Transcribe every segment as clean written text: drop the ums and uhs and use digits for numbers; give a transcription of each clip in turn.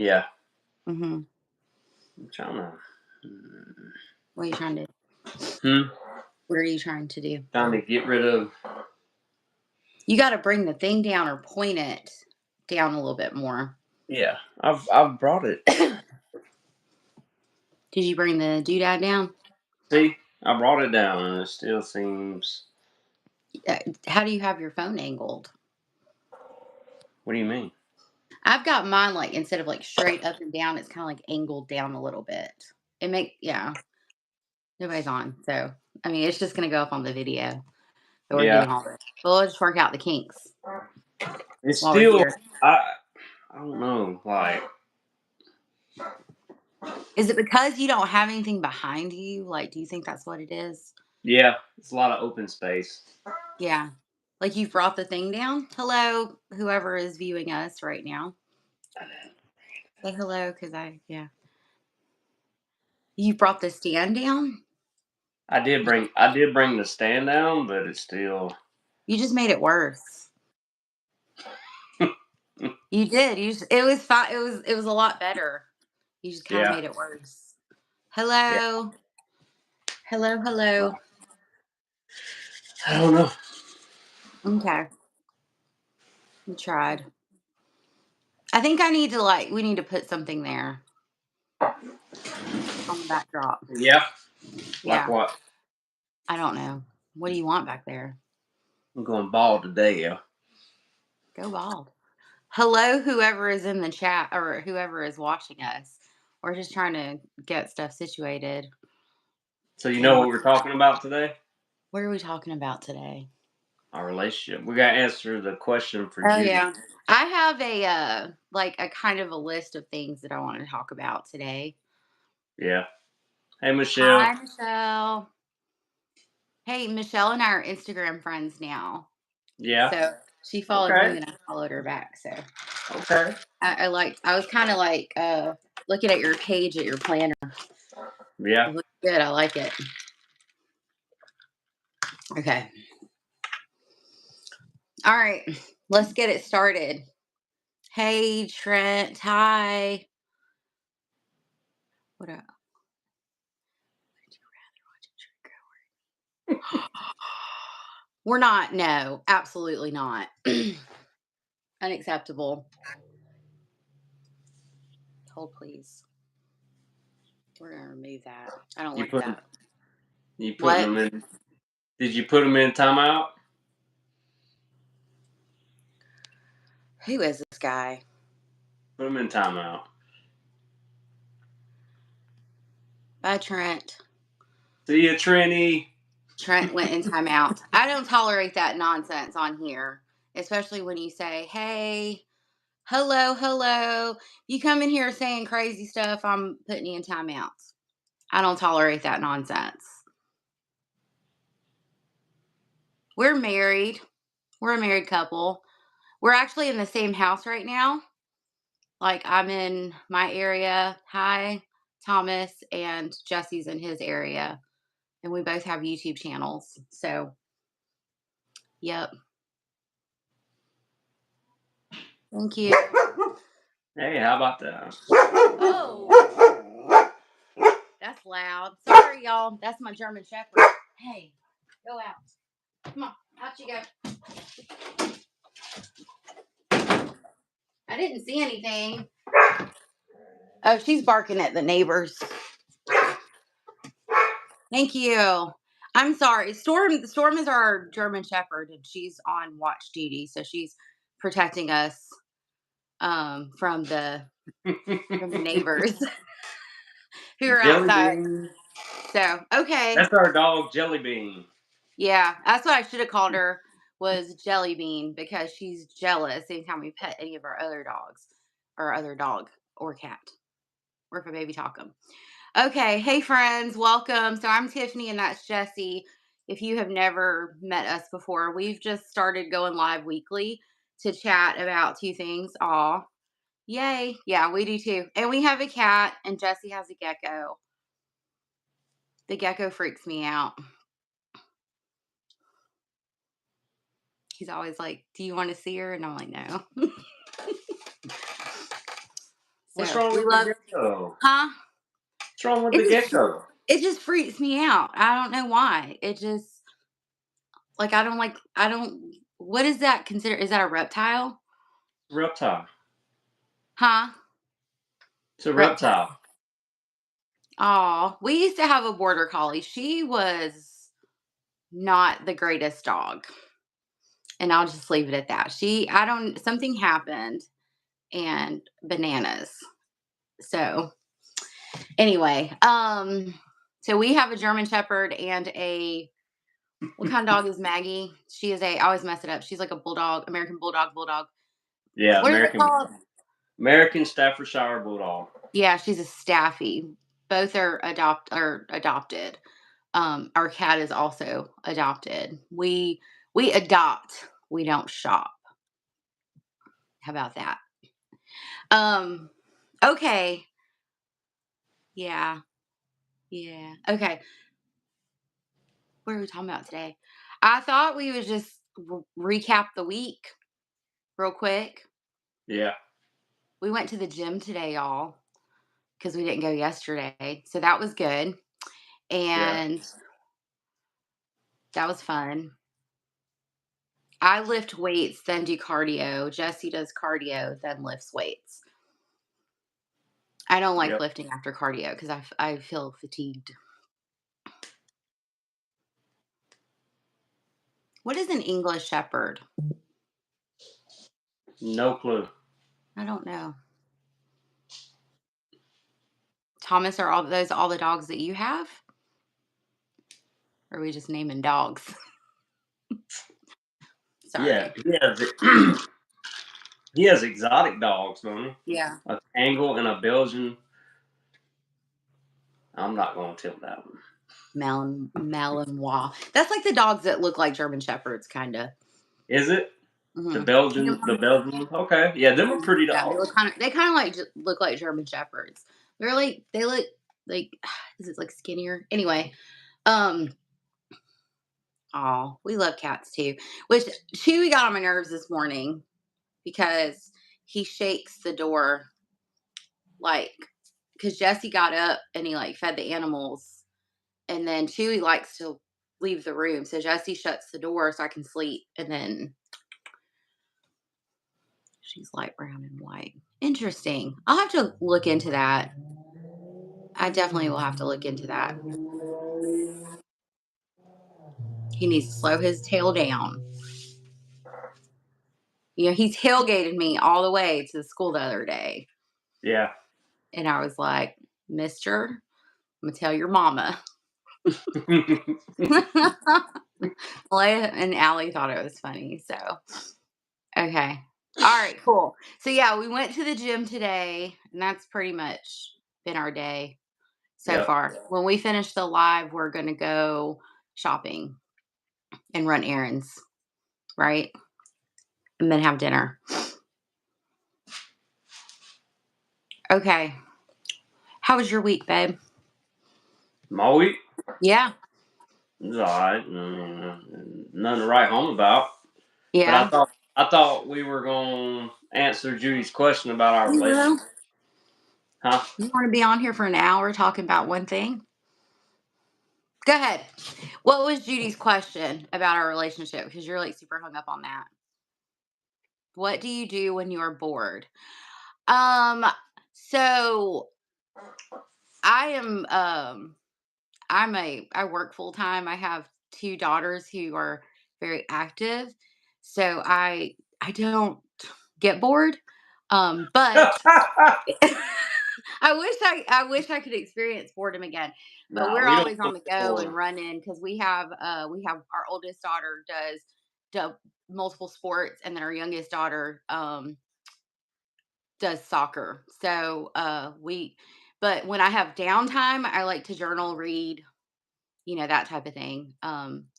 Yeah. Mm-hmm. I'm trying to. What are you trying to? Hmm. What are you trying to do? Trying to get rid of. You got to bring the thing down or point it down a little bit more. Yeah, I've brought it. Did you bring the doodad down? See, I brought it down, and it still seems. How do you have your phone angled? What do you mean? I've got mine like instead of like straight up and down, it's kind of like angled down a little bit. Nobody's on, so I mean it's just gonna go up on the video. So we're Yeah, doing all this. But we'll just work out the kinks it's while we're still. here. I don't know. Like, Is it because you don't have anything behind you? Like, do you think that's what it is? yeah, it's a lot of open space. Yeah. Like you've brought the thing down. Hello, whoever is viewing us right now. Say hello, yeah. You brought the stand down? I did bring the stand down, but it's still. You just made it worse. You did. It was fine. It was a lot better. You just kind of Yeah. made it worse. Yeah. Hello. Hello, hello. I don't know. Okay. We tried. I think we need to put something there on the backdrop. Yeah. Like Yeah. what? I don't know. What do you want back there? I'm going bald today, yeah. Go bald. Hello, whoever is in the chat or whoever is watching us. We're just trying to get stuff situated. So you know what we're talking about today? What are we talking about today? Our relationship. We got to answer the question for Oh Judy. yeah. I have a kind of a list of things that I want to talk about today. Yeah. Hey, Michelle. Hi, Michelle. Hey, Michelle and I are Instagram friends now. Yeah. So she followed me Okay. and I followed her back. So Okay. I was kind of like looking at your page at your planner. Yeah. It looks good. I like it. Okay. All right. Let's get it started. Hey, Trent. Hi. What up? Would you rather watch a trigger? We're not. No, absolutely not. Unacceptable. Hold, please. We're going to remove that. I don't like that. You putting What? them in? Did you put them in timeout? Who is this guy? Put them in timeout. Bye, Trent. See you, Trini. Trent went in timeout. I don't tolerate that nonsense on here, especially when you say, hey, hello, hello. You come in here saying crazy stuff, I'm putting you in timeouts. I don't tolerate that nonsense. We're married. We're a married couple. We're actually in the same house right now. Like I'm in my area. Hi, Thomas, and Jesse's in his area. And we both have YouTube channels. So, yep. Thank you. Hey, how about that? Oh, that's loud. Sorry, y'all. That's my German Shepherd. Hey, go out. Come on, out you go. I didn't see anything. Oh, she's barking at the neighbors. Thank you. I'm sorry. Storm is our German Shepherd, and she's on watch duty, so she's protecting us from the neighbors who are Jelly outside. Bean. So okay. That's our dog, Jelly Bean. Yeah, that's what I should have called her was Jelly Bean because she's jealous anytime we pet any of our other dogs or other dog or cat or if a baby talk them. Okay, hey friends, welcome. So I'm Tiffany and that's Jessie. If you have never met us before, we've just started going live weekly to chat about two things. Aw, yay. Yeah, we do too. And we have a cat and Jessie has a gecko. The gecko freaks me out. He's always like, do you want to see her? And I'm like, no. What's So wrong we with the love, gecko? huh? What's wrong with It the just gecko? it just freaks me out. I don't know why. It just like I don't what is that consider is that a reptile? Reptile. Huh? It's a Reptile. reptile. Oh, we used to have a border collie. She was not the greatest dog. And I'll just leave it at that. I don't, something happened and bananas. So anyway, so we have a German Shepherd and what kind of dog is Maggie? She is I always mess it up. She's like a bulldog, American bulldog. Yeah, What is it called? American Staffordshire Bulldog. Yeah, she's a Staffy. Both are adopted. Our cat is also adopted. We adopt. We don't shop. How about that? Um, okay. Yeah. Yeah. Okay. What are we talking about today? I thought we would just recap the week real quick. Yeah, We went to the gym today, y'all, because we didn't go yesterday. So that was good. yeah, And that was fun. I lift weights, then do cardio. Jesse does cardio, then lifts weights. I don't like yep. lifting after cardio because I feel fatigued. What is an English Shepherd? No clue. I don't know. Thomas, are all those all the dogs that you have? Or are we just naming dogs? Yeah, Sorry. he has exotic dogs, don't he? Yeah. A Angle and a Belgian. I'm not going to tell that one. Malinois. That's like the dogs that look like German Shepherds, kind of. Is it the Hmm. Belgian one? Okay, yeah, them are pretty Yeah, dogs. they kind of like look like German Shepherds. They look like is it like skinnier? Anyway, um, oh, we love cats too. Which Chewy got on my nerves this morning because he shakes the door like because Jesse got up and he like fed the animals, and then Chewy likes to leave the room, so Jesse shuts the door so I can sleep, and then she's light brown and white. Interesting. I'll have to look into that. I definitely will have to look into that. He needs to slow his tail down. He tailgated me all the way to the school the other day. Yeah. And I was like, Mister, I'm going to tell your mama. Leia and Allie thought it was funny. So, okay. All right, cool. So, yeah, we went to the gym today, and that's pretty much been our day so Yep. far. When we finish the live, we're going to go shopping and run errands, right? And then have dinner. Okay. How was your week, babe? My week Yeah. is all right. Nothing to write home about. But Yeah. I thought we were gonna answer Judy's question about our You will? relationship. Huh? You want to be on here for an hour talking about one thing? Go ahead. What was Judy's question about our relationship? Because you're like super hung up on that. What do you do when you're bored? Um, so I am I work full time. I have two daughters who are very active. So I don't get bored. But I wish I could experience boredom again. But Nah, we're we don't always on get the go and bored. running because we have our oldest daughter does multiple sports, and then our youngest daughter does soccer. So we but when I have downtime, I like to journal, read, that type of thing.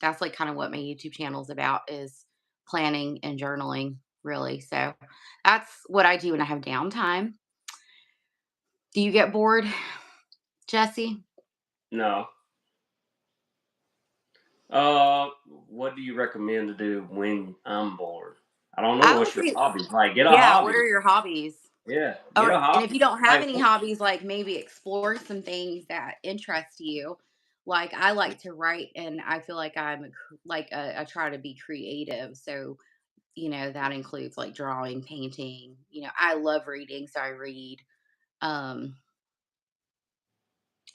That's like kind of what my YouTube channel is about, is planning and journaling, really. So that's what I do when I have downtime. Do you get bored, Jesse? No. What do you recommend to do when I'm bored? I don't know. I would What's your say, hobby? Like, get a yeah. What hobby. are your hobbies? Yeah, get Or a and if hobby. you don't have Like, any hobbies, like maybe explore some things that interest you. Like I like to write, and I feel like I try to be creative. So that includes like drawing, painting. I love reading, so I read. Um,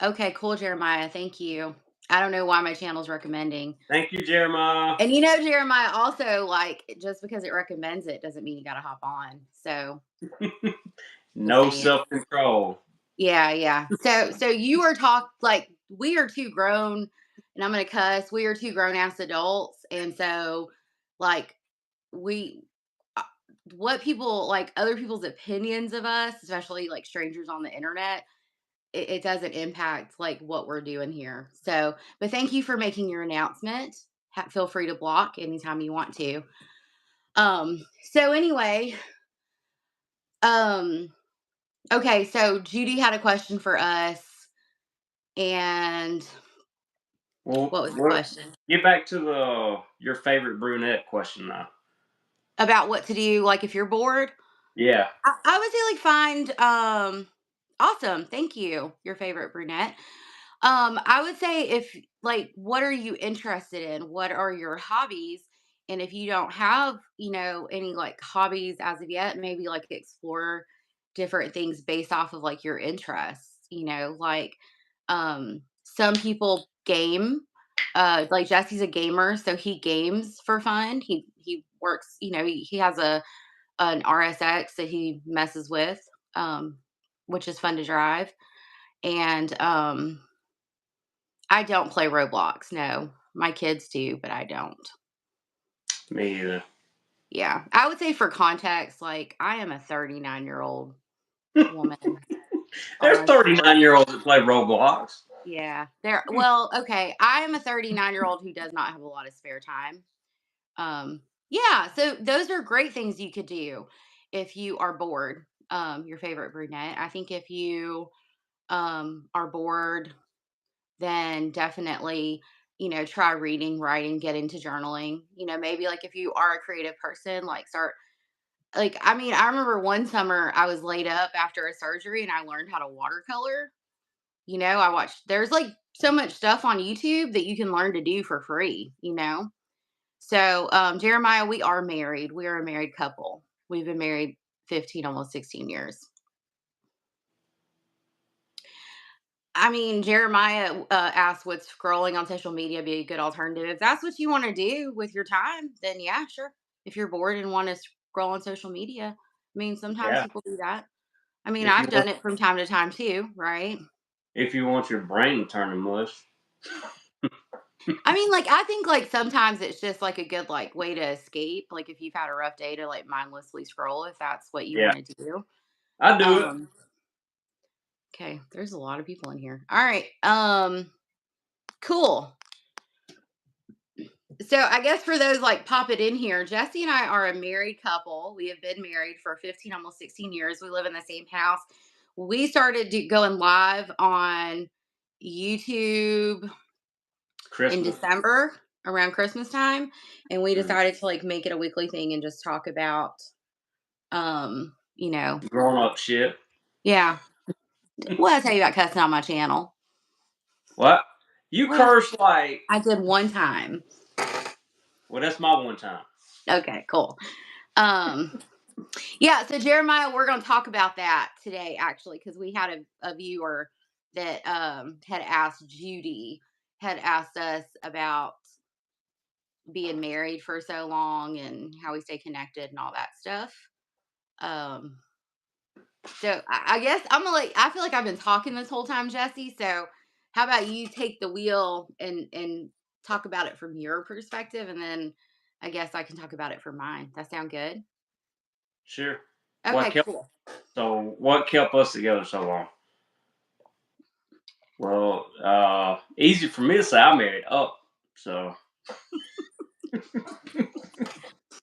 okay, cool, Jeremiah. Thank you. I don't know why my channel's recommending. thank you, Jeremiah. And Jeremiah also, like, just because it recommends it doesn't mean you gotta hop on. So just No saying. self control. Yeah, yeah. So you are like we are two grown, and I'm gonna cuss. We are two grown ass adults, and so like we, uh, what people like other people's opinions of us, especially like strangers on the internet. It doesn't impact like what we're doing here. So, but thank you for making your announcement. Feel free to block anytime you want to. So anyway, um, okay, so Judy had a question for us, and Well, what was the question? get back to the your favorite brunette question now. About what to do, like if you're bored? Yeah. I would say like find awesome. Thank you. Your favorite brunette. I would say if like what are you interested in? What are your hobbies? And if you don't have, any like hobbies as of yet, maybe like explore different things based off of like your interests, like some people game. Like Jesse's a gamer, so he games for fun. He works, he has an RSX that he messes with, um, which is fun to drive. And I don't play Roblox. No, my kids do, but I don't. Me either. Yeah, I would say for context, like I am a 39-year-old woman, There's almost 40. 39-year-olds that play Roblox. Yeah, there. Well, okay, I am a 39-year-old who does not have a lot of spare time. Yeah, so those are great things you could do if you are bored. Your favorite brunette. I think if you are bored, then definitely, try reading, writing, get into journaling. Maybe like if you are a creative person, like start like I mean, I remember one summer I was laid up after a surgery and I learned how to watercolor. I watched there's like so much stuff on YouTube that you can learn to do for free. So, Jeremiah, we are married. We are a married couple. We've been married 15, almost 16 years. I mean, Jeremiah asked, would scrolling on social media be a good alternative? If that's what you want to do with your time, then yeah, sure. If you're bored and want to scroll on social media, I mean, sometimes Yeah. people do that. I mean, If you I've done want, it from time to time too, right? if you want your brain to turn to mush. I mean, like, I think like sometimes it's just like a good like way to escape. Like if you've had a rough day to like mindlessly scroll, if that's what you Yeah, want to do. I do it. Um, okay, there's a lot of people in here. All right. Cool. So I guess for those like pop it in here, Jesse and I are a married couple. We have been married for 15, almost 16 years. We live in the same house. We started going live on YouTube in Christmas. December around Christmas time. And we Mm. decided to like make it a weekly thing and just talk about, um, you know, Grown up shit. yeah. What did I tell you about cussing on my channel? What? You What curse like, I did one time. well, that's my one time. Okay, cool. Um, Yeah, so Jeremiah, we're going to talk about that today, actually, because we had a viewer that had asked Judy, had asked us about being married for so long and how we stay connected and all that stuff. Um, so I guess I'm gonna like. I feel like I've been talking this whole time, Jesse. So how about you take the wheel and talk about it from your perspective, and then I guess I can talk about it from mine. That sound good? Sure. What Okay, kept cool. what kept us together so long? Well, easy for me to say I married up. So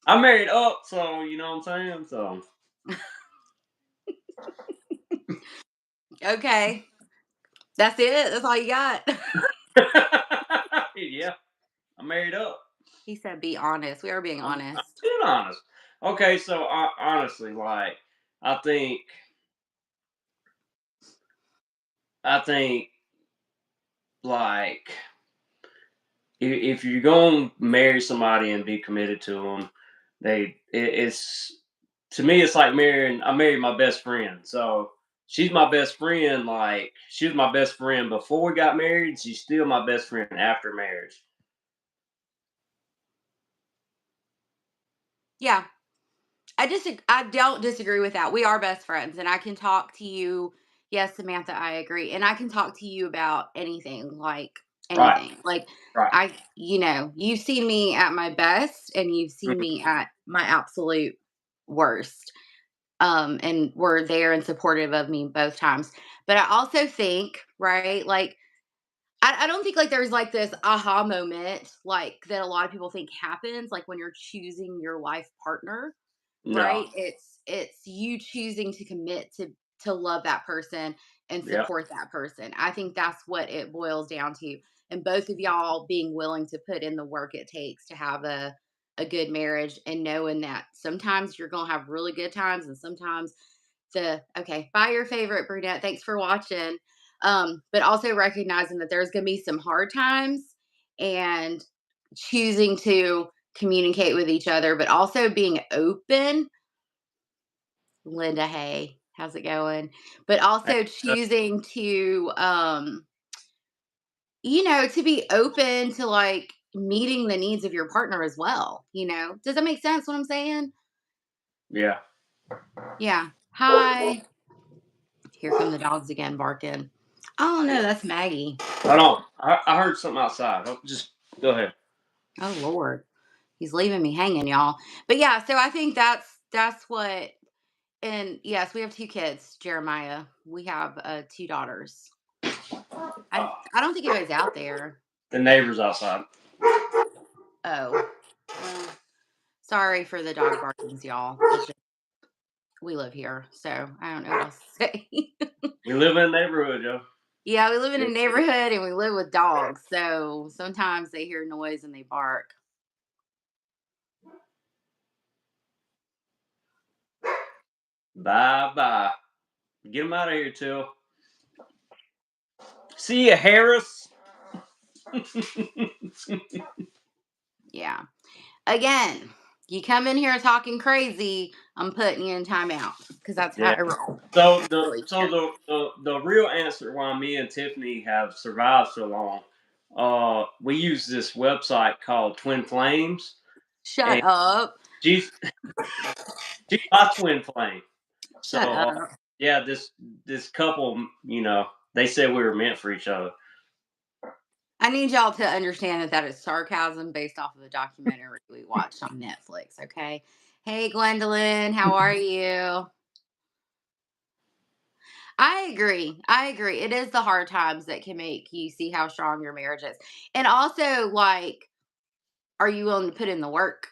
I married up, so you know what I'm saying? So Okay. That's it? That's all you got? yeah, I married up. He said, "Be honest." We are being I'm honest. being honest. Okay, so honestly, like I think I think like if you're going to marry somebody and be committed to them, it's to me it's like marrying. I married my best friend, so she's my best friend. Like she was my best friend before we got married. She's still my best friend after marriage. Yeah. I don't disagree with that. We are best friends, and I can talk to you. Yes, Samantha, I agree. And I can talk to you about anything, like Right, anything. Like right. you've seen me at my best and you've seen Mhm. me at my absolute worst. And were there and supportive of me both times. But I also think, right, like I don't think like there's like this aha moment like that a lot of people think happens like when you're choosing your life partner, No, right? It's you choosing to commit to love that person and yeah, support that person. I think that's what it boils down to. And both of y'all being willing to put in the work it takes to have a good marriage and knowing that sometimes you're going to have really good times and sometimes okay, bye your favorite brunette. Thanks for watching. But also recognizing that there's going to be some hard times and choosing to communicate with each other, but also being open. Linda, hey, how's it going? But Hey, also choosing to, to be open to like meeting the needs of your partner as well. Does that make sense what I'm saying? yeah. Yeah. Hi. Here come the dogs again barking. Oh no, that's Maggie. Hold on, I heard something outside. Just go ahead. Oh Lord. He's leaving me hanging, y'all. But yeah, so I think that's what. And yes, we have two kids, Jeremiah. We have two daughters. I don't think anybody's out there. The neighbors outside. Oh, well, sorry for the dog barkings, y'all. It's just we live here, so I don't know what else to say. We live in a neighborhood, yo. Yeah, we live in a neighborhood and we live with dogs, so sometimes they hear noise and they bark. Bye bye. Get them out of here, Till. See you, Harris. Yeah. Again, you come in here talking crazy, I'm putting you in timeout because that's how Yeah. I roll. So the Really. so the real answer why me and Tiffany have survived so long, we use this website called Twin Flames, Shut and up. she's she's my twin flame. So Shut up. yeah, this couple, they said we were meant for each other. I need y'all to understand that that is sarcasm based off of a documentary we watched on Netflix, okay? Hey, Gwendolyn, how are you? I agree. I agree. It is the hard times that can make you see how strong your marriage is. And also, like, are you willing to put in the work,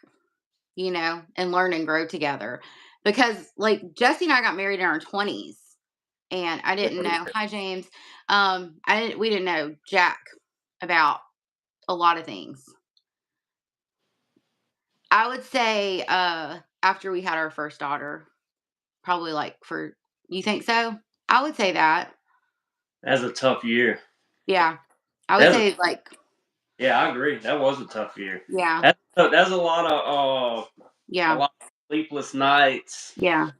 and learn and grow together? Because, like, Jesse and I got married in our 20s, and I didn't know. Hi, James. We didn't know Jack about a lot of things. I would say after we had our first daughter, probably like for you think so? I would say that. That's a tough year. Yeah. I would That's say like Yeah, I agree. That was a tough year. yeah. That's a Yeah. lot of sleepless nights. Yeah.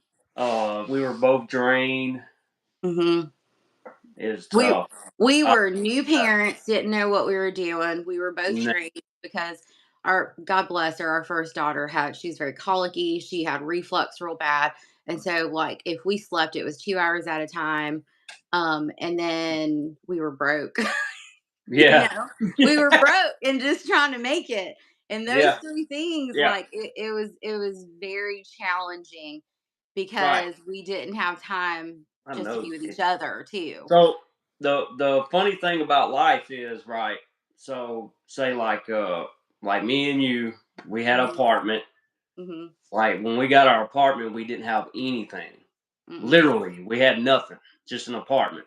We were both drained. Mhm. It was We tough. we I, were new parents, didn't know what we were doing. We were both no, trained because our God bless her, our first daughter she's very colicky. She had reflux real bad. And so like if we slept, it was 2 hours at a time. And then we were broke. You yeah, know, we were broke and just trying to make it. And those yeah, three things, yeah. like it was very challenging Right. because we didn't have time I just to know. be with each other too. So the funny thing about life is right. So say like me and you, we had an Hmm. apartment. Hmm. Like when we got our apartment, we didn't have anything. Mm-mm. Literally, we had nothing, just an apartment.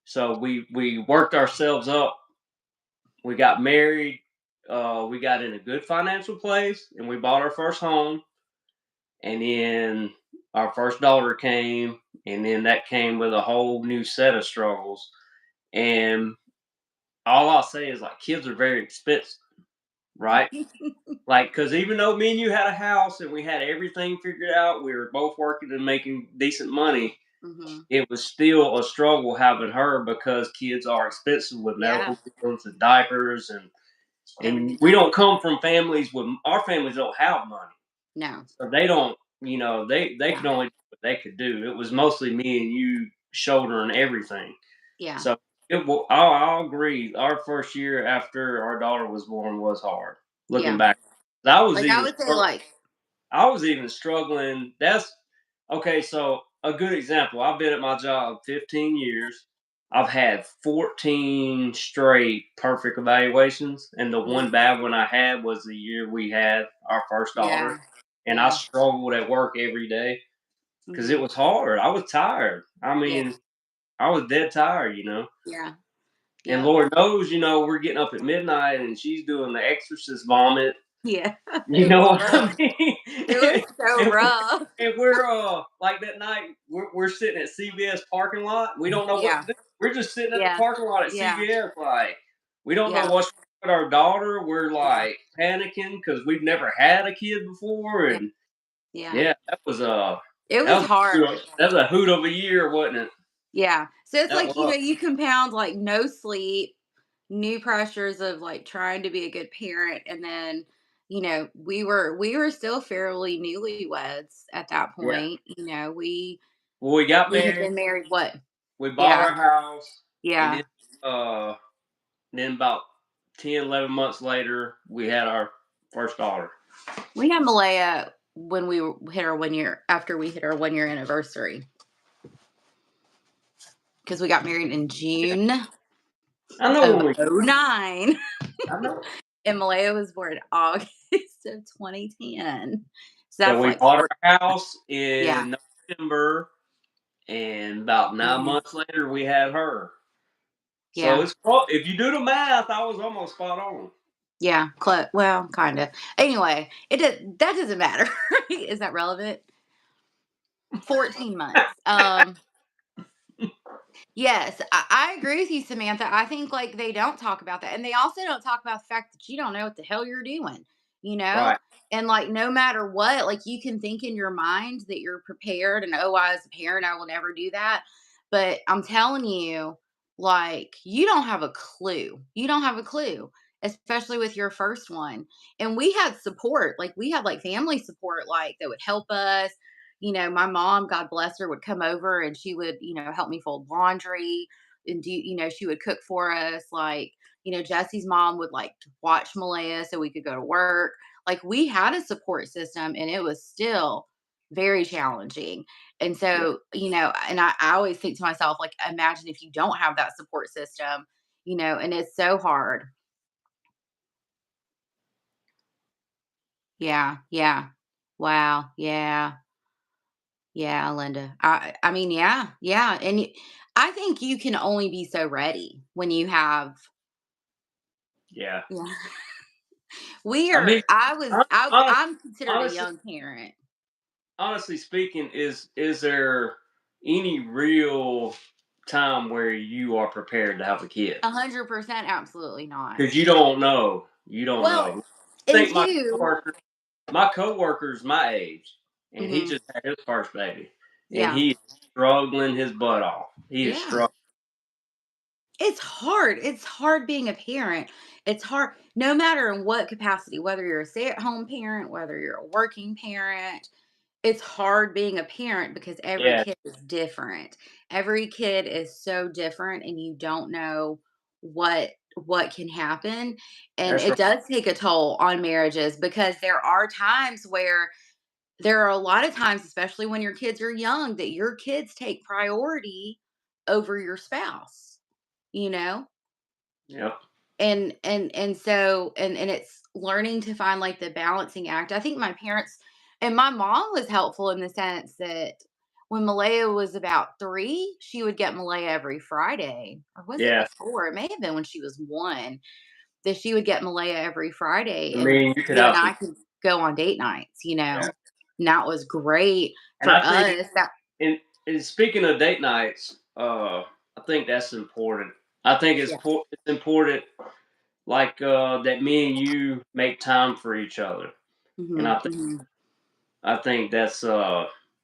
So we worked ourselves up. We got married. We got in a good financial place, and we bought our first home. and then our first daughter came, and then that came with a whole new set of struggles. And all I'll say is like kids are very expensive, right? Like, because even though me and you had a house and we had everything figured out, we were both working and making decent money. Mhm. It was still a struggle having her because kids are expensive with Yeah, medical bills and diapers, and we everything. don't come from families with our families don't have money, No. so they don't. They Yeah. could only do what they could do. It was mostly me and you shouldering everything. Yeah. So I'll agree. Our first year after our daughter was born was hard. Looking Yeah. back, I was Like, I even would say, like I was even struggling. That's okay. So a good example. I've been at my job 15 years. I've had 14 straight perfect evaluations, and the mhm. one bad one I had was the year we had our first daughter. Yeah. And I Yeah. struggled at work every day because it Mhm. was hard. I was tired. I Yeah. mean, I was dead tired. Yeah. And Yep. Lord knows, we're getting up at midnight and she's doing the exorcist vomit. Yeah. You It was know what rough. I mean? It was so and, rough. and we're like that night, we're sitting at CVS parking lot. We don't know what Yeah. to do. We're just sitting at the Yeah. parking lot at Yeah. CVS, like we don't know Yeah. what's wrong with our daughter. We're Yeah. like panicking because we've never had a kid before, Yeah. and Yeah. yeah, that was It was hard. that was a hoot of a year, wasn't it? Yeah. So it's That like, was. you compound like no sleep, new pressures of like trying to be a good parent, and then, we were still fairly newlyweds at that Yeah. point. Well, we got We had been married. married what? We bought Yeah. our house, and Yeah. uh, then about 10, 11 months later, we had our first daughter. We had Malaya when hit our 1 year after we hit our 1 year anniversary because we got married in Yeah. June I know of when we. '09. I know. And Malaya was born August of 2010. So So that's we like bought our house yeah. in November, and about nine Mhm. months later, we had her. So Yeah. it's if you do the math, I was almost spot on. Yeah. Well, kind of. Anyway, that doesn't matter. Is that relevant? 14 months. Yes, I agree with you, Samantha. I think like they don't talk about that. And they also don't talk about the fact that you don't know what the hell you're doing, you know? Right. And like no matter what, like you can think in your mind that you're prepared and oh, as a parent, I will never do that. But I'm telling you, like, you don't have a clue. You don't have a clue, especially with your first one. And we had support, like we had like family support, like that would help us. My mom, God bless her, would come over and she would, help me fold laundry and she would cook for us. Like, Jesse's mom would like watch Malaya so we could go to work. Like, we had a support system and it was still very challenging. And Yeah. so, and I always think to myself, like, imagine if you don't have that support system, and it's so hard. Yeah. Yeah. Wow. Yeah. Yeah, Linda. I mean, yeah, yeah, and I think you can only be so ready when you have. Yeah. Yeah. I mean, hon- honest, I'm considered a honestly, young parent. honestly speaking, is there any real time where you are prepared to have a kid? 100% absolutely not. Because you don't know. You don't Well, know. I and think my two, coworker, my coworker's my age, and he mhm, just had his first baby, and yeah, he's struggling his butt off. He is yeah. struggling. It's hard. It's hard being a parent. It's hard no matter in what capacity, whether you're a stay-at-home parent, whether you're a working parent. It's hard being a parent because every Yeah, kid is different. Every kid is so different and you don't know what can happen, and that's right. it does take a toll on marriages because there are a lot of times, especially when your kids are young, that your kids take priority over your spouse, you know? Yep. And it's learning to find like the balancing act. I think my parents and my mom was helpful in the sense that when Malaya was about 3, she would get Malaya every Friday. Or was it Yeah. before? It may have been when she was 1 that she would get Malaya every I Friday and mean, you could you have and some. I could go on date nights, Yeah. And that was great And for I think, us. That and speaking of date nights, I think that's important. I think yes. it's important, like that me and you make time for each other, and Mhm, mhm. I think that's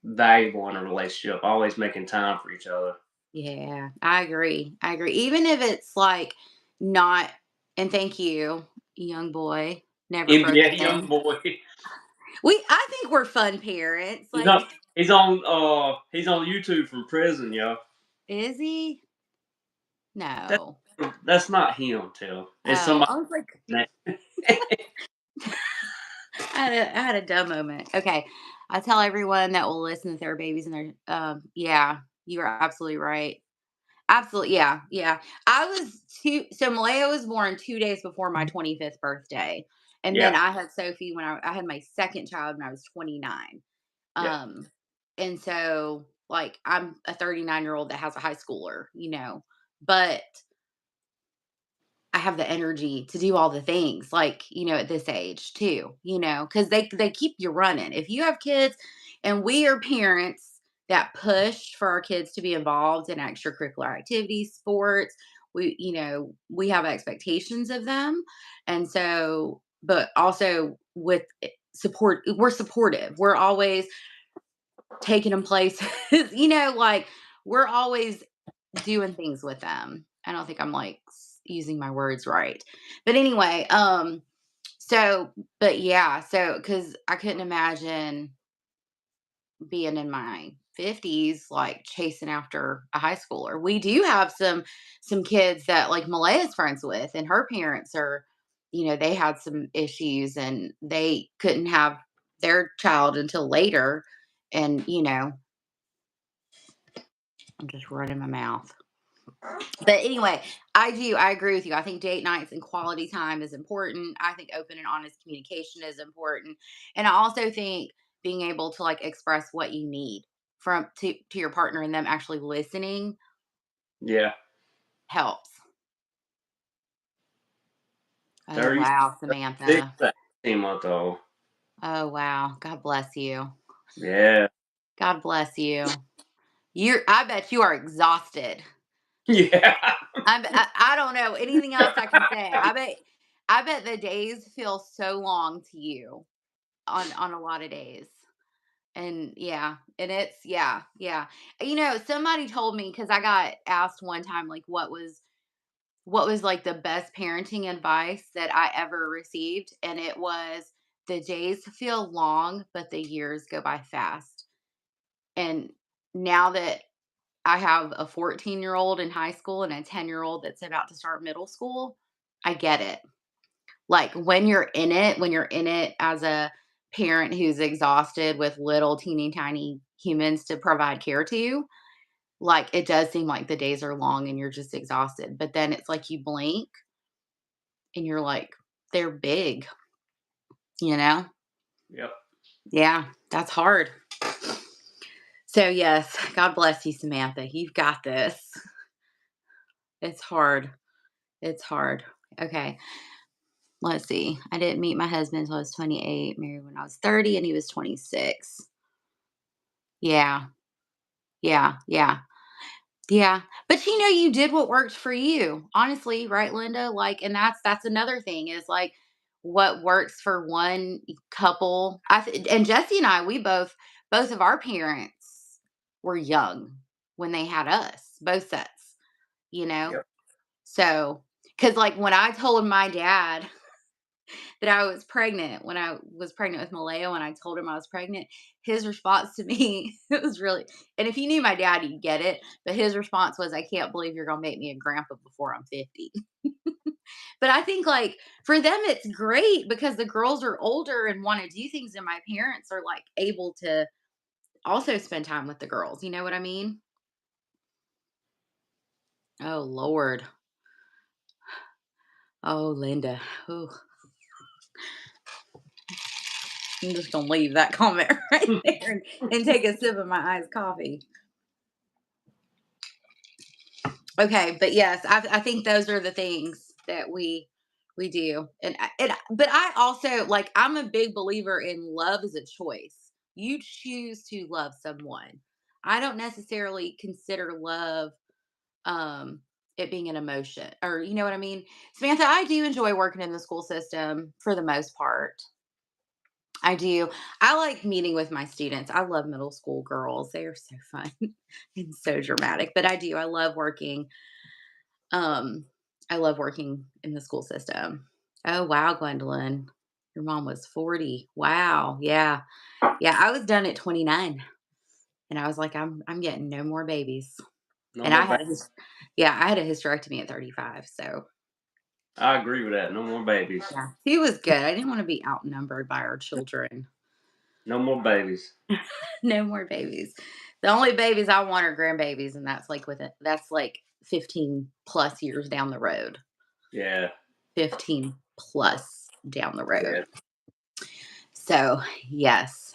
valuable in a relationship. Always making time for each other. Yeah, I agree. I agree. Even if it's like not, and thank you, young boy. Never broke NBA young again. boy. I think we're fun parents. He's on Like, he's on YouTube from prison, yo. is he? That No. that's not him, Till. It's Oh, somebody. I was like, na- I had a dumb moment. Okay. I tell everyone that will listen to their babies and their yeah, you are absolutely right. Absolutely. Yeah. Yeah. I was so Malaya was born 2 days before my 25th birthday. And then Yeah, I had Sophie when I had my second child when I was 29. yeah, Um, and so like I'm a 39-year-old that has a high schooler, but I have the energy to do all the things like, at this age too, because they keep you running. If you have kids and we are parents that push for our kids to be involved in extracurricular activities, sports, we have expectations of them. And so, but also with support, we're supportive. We're always taking them places, like we're always doing things with them. I don't think I'm like using my words right. But anyway, so but yeah, so cuz I couldn't imagine being in my 50s like chasing after a high schooler. We do have some kids that like Malaya's friends with and her parents are they had some issues and they couldn't have their child until later and I'm just running my mouth. But anyway, I agree with you. I think date nights and quality time is important. I think open and honest communication is important. And I also think being able to like express what you need to your partner and them actually listening yeah. helps. Oh 30, wow, 36, Samantha. 18-month old. Oh wow. God bless you. Yeah, God bless you. I bet you are exhausted. yeah. I don't know anything else I can say. I bet the days feel so long to you on a lot of days. And yeah, and it's yeah, yeah. Somebody told me because I got asked one time like what was like the best parenting advice that I ever received, and it was the days feel long, but the years go by fast. And now that I have a 14-year-old in high school and a 10-year-old that's about to start middle school, I get it. Like, when you're in it as a parent who's exhausted with little teeny tiny humans to provide care to, like, it does seem like the days are long and you're just exhausted, but then it's like you blink and you're like, "They're big," you know? Yep. Yeah, that's hard. So, yes, God bless you, Samantha. You've got this. It's hard. It's hard. Okay, let's see. I didn't meet my husband until I was 28, married when I was 30, and he was 26. Yeah. Yeah, yeah, yeah. But you did what worked for you. Honestly, right, Linda? Like, and that's another thing is like what works for one couple. And Jesse and I, we both of our parents were young when they had us, both sets, you know? Yep. So, because like when I told my dad that I was pregnant when I was pregnant with Maleo and I told him I was pregnant, his response to me, it was really, and if you knew my dad, you'd get it. But his response was, I can't believe you're going to make me a grandpa before I'm 50. But I think like for them, it's great because the girls are older and want to do things. And my parents are like able to also spend time with the girls. You know what I mean? Oh, Lord. Oh, Linda. Ooh, I'm just going to leave that comment right there and take a sip of my iced coffee. Okay, but yes, I think those are the things that we do, but I also like I'm a big believer in love as a choice. You choose to love someone. I don't necessarily consider love um it being an emotion, or you know what I mean. Samantha, I do enjoy working in the school system for the most part. I do. I like meeting with my students. I love middle school girls. They are so fun and so dramatic. But I do. Um I love working in the school system. Oh wow, Gwendolyn. Your mom was 40. Wow. Yeah. Yeah. I was done at 29. And I was like, I'm getting no more babies. No And more babies. I had a hysterectomy at 35. So I agree with that. No more babies. yeah, he was good. I didn't want to be outnumbered by our children. No more babies. No more babies. The only babies I want are grandbabies, and that's like 15 plus years down the road. Yeah. 15 plus down the road. Yeah. So yes.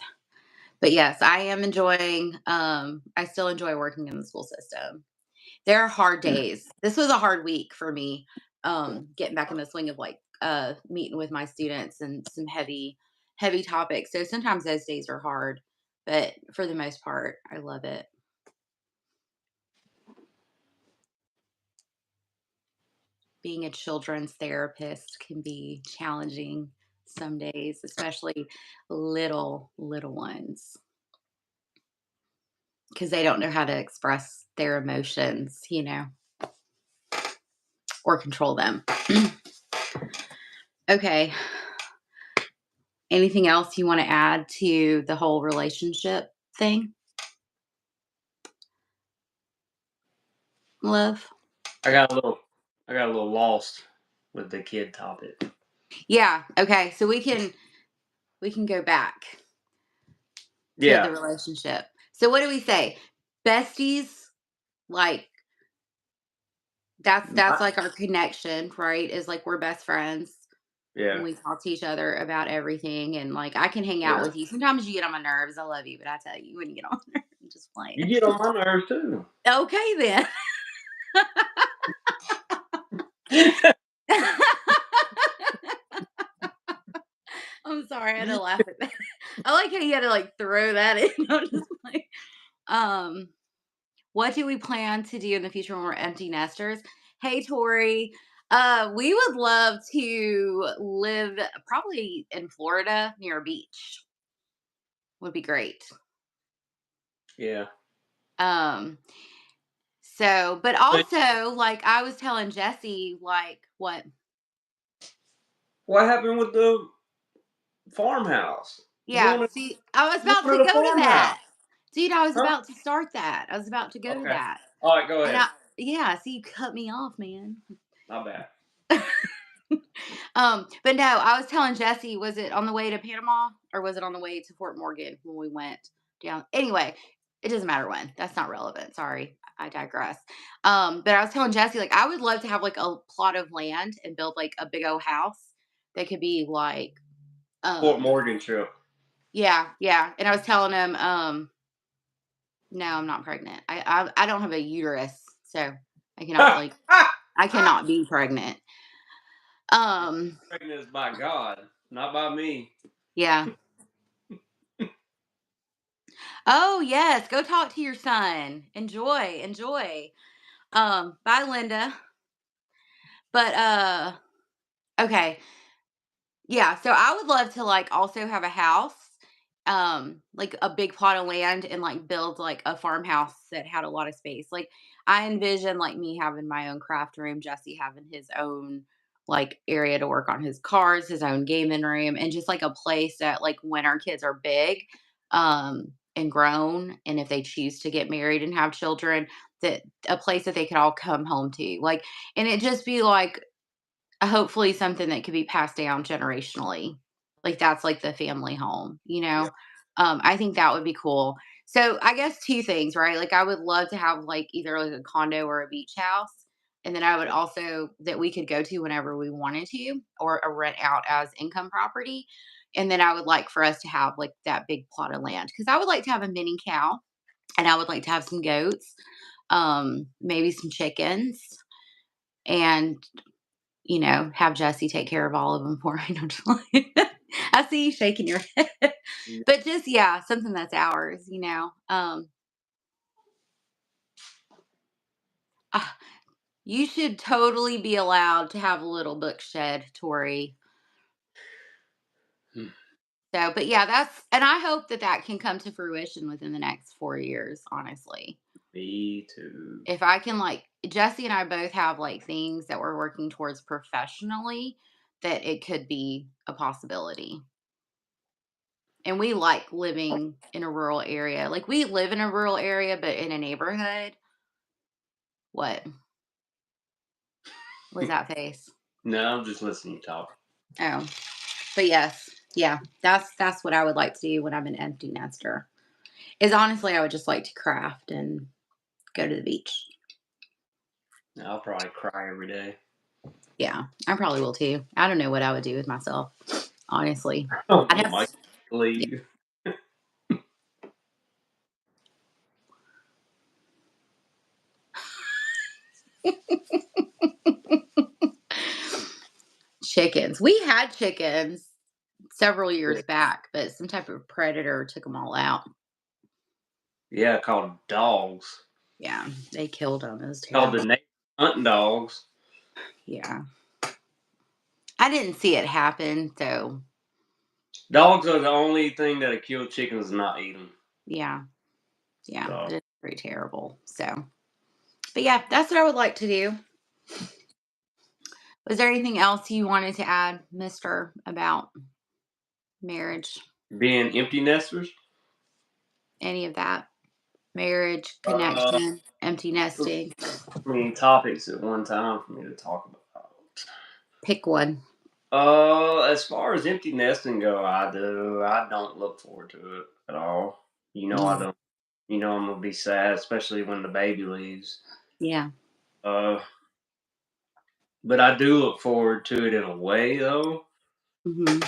But yes, I am enjoying I still enjoy working in the school system. There are hard days. This was a hard week for me, getting back in the swing of like meeting with my students and some heavy topics. So sometimes those days are hard, but for the most part, I love it. Being a children's therapist can be challenging some days, especially little ones, because they don't know how to express their emotions, or control them. Okay. Anything else you want to add to the whole relationship thing, love? I got a little lost with the kid topic. Yeah. Okay. So we can go back to Yeah. the relationship. So what do we say? Besties, like that's like our connection, right? Is like we're best friends when Yeah. we talk to each other about everything, and like I can hang out Yeah. with you. Sometimes you get on my nerves. I love you, but I tell you when you get on my nerves, I'm just You playing. get on my nerves too. Okay then. I'm sorry, I had to laugh at that. I like how you had to like throw that in. I'm just like, um, what do we plan to do in the future when we're empty nesters? Hey Tori, we would love to live probably in Florida near a beach. Would be great. Yeah. Um, so but But also like I was telling Jesse, like what? what happened with the farmhouse? Yeah, see, I was You about to wanted a go to farmhouse, that. Dude, I was huh? about to start that. I was about to go to Okay. that. All right, go And ahead. yeah, see, you cut me off, man. My bad. But no, I was telling Jesse, was it on the way to Panama or was it on the way to Fort Morgan when we went down? Anyway, it doesn't matter when. That's not relevant. Sorry, I digress. But I was telling Jesse, like, I would love to have like a plot of land and build like a big old house that could be like, Fort um, Morgan trip. yeah, yeah. And I was telling him, no, I'm not pregnant. I don't have a uterus, so I cannot like I cannot be pregnant. Um, Pregnant is by God, not by me. yeah. Oh, yes, go talk to your son. Enjoy, enjoy. Bye, Linda. But, okay. Yeah, so I would love to, like, also have a house, like, a big plot of land and, like, build, like, a farmhouse that had a lot of space. Like, I envision, like, me having my own craft room, Jesse having his own, like, area to work on his cars, his own gaming room, and just, like, a place that, like, when our kids are big, and grown, and if they choose to get married and have children, that a place that they could all come home to. Like, and it just be, like, hopefully something that could be passed down generationally. Like that's like the family home, you Yeah. know? I think that would be cool. So I guess two things, right? Like I would love to have like either like a condo or a beach house. And then I would also that we could go to whenever we wanted to or a rent out as income property. And then I would like for us to have like that big plot of land because I would like to have a mini cow and I would like to have some goats, maybe some chickens and have Jesse take care of all of them for me. No, just like I see you shaking your head. Yeah. But just yeah, something that's ours, ah, you should totally be allowed to have a little book shed, Tori. Hmm. So, but yeah, and I hope that that can come to fruition within the next 4 years, honestly. Me too. If I can, like, Jesse and I both have like things that we're working towards professionally, that it could be a possibility. And we like living in a rural area. Like, we live in a rural area, but in a neighborhood. What was that face? No, I'm just listening to you talk. Oh, but yes, yeah, that's what I would like to do when I'm an empty nester. Is honestly, I would just like to craft and go to the beach. I'll probably cry every day. Yeah, I probably will too. I don't know what I would do with myself, honestly. Oh I'd have, my yeah. leave. Chickens. We had chickens several years back, but some type of predator took them all out. Yeah, called dogs. Yeah, they killed them. It was Called the terrible. neighbor hunting dogs. Yeah, I didn't see it happen, so Dogs are the only thing that'll kill chickens and not eat them. yeah, yeah, So it's pretty terrible. So, but yeah, that's what I would like to do. Was there anything else you wanted to add, Mister, about marriage? being empty nesters. Any of that? Marriage, Uh, connection, empty nesting. many topics at one time for me to talk about. Pick one. As far as empty nesting go, I don't look forward to it at all. I Mm, don't. I'm gonna be sad, especially when the baby leaves. yeah. Uh, but I do look forward to it in a way, though. Hmm.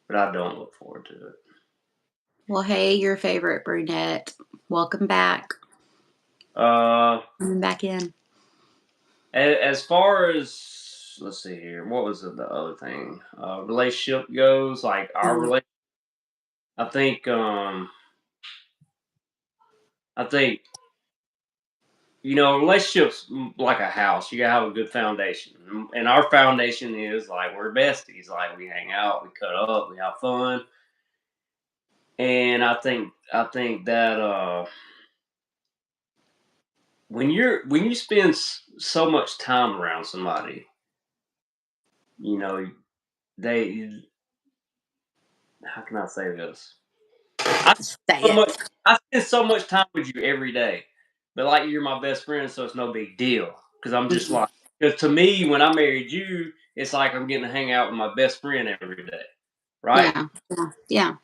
But I don't look forward to it. Well, hey, your favorite brunette. Welcome back. Uh, Coming back in. as far as let's see here, what was the other thing? Relationship goes, like our Mm, relationship. I think. I think relationships like a house. You gotta have a good foundation, and our foundation is like we're besties. Like we hang out, we cut up, we have fun, and I think that when you spend so much time around somebody, you know they how can I say this? I say so it. much I spend so much time with you every day, but like you're my best friend, so it's no big deal. Because I'm just Mhm. like, because to me, when I married you, it's like I'm getting to hang out with my best friend every day, right? Yeah. Yeah. Yeah.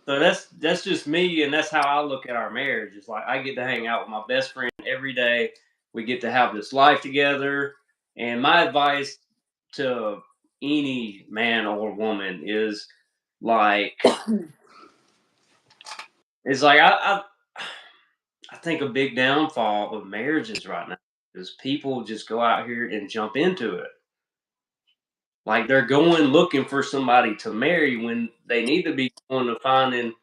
So that's just me, and that's how I look at our marriage. It's like I get to hang out with my best friend every day. We get to have this life together. And my advice to any man or woman is like, I think a big downfall of marriages right now is people just go out here and jump into it. Like they're going looking for somebody to marry when they need to be going to finding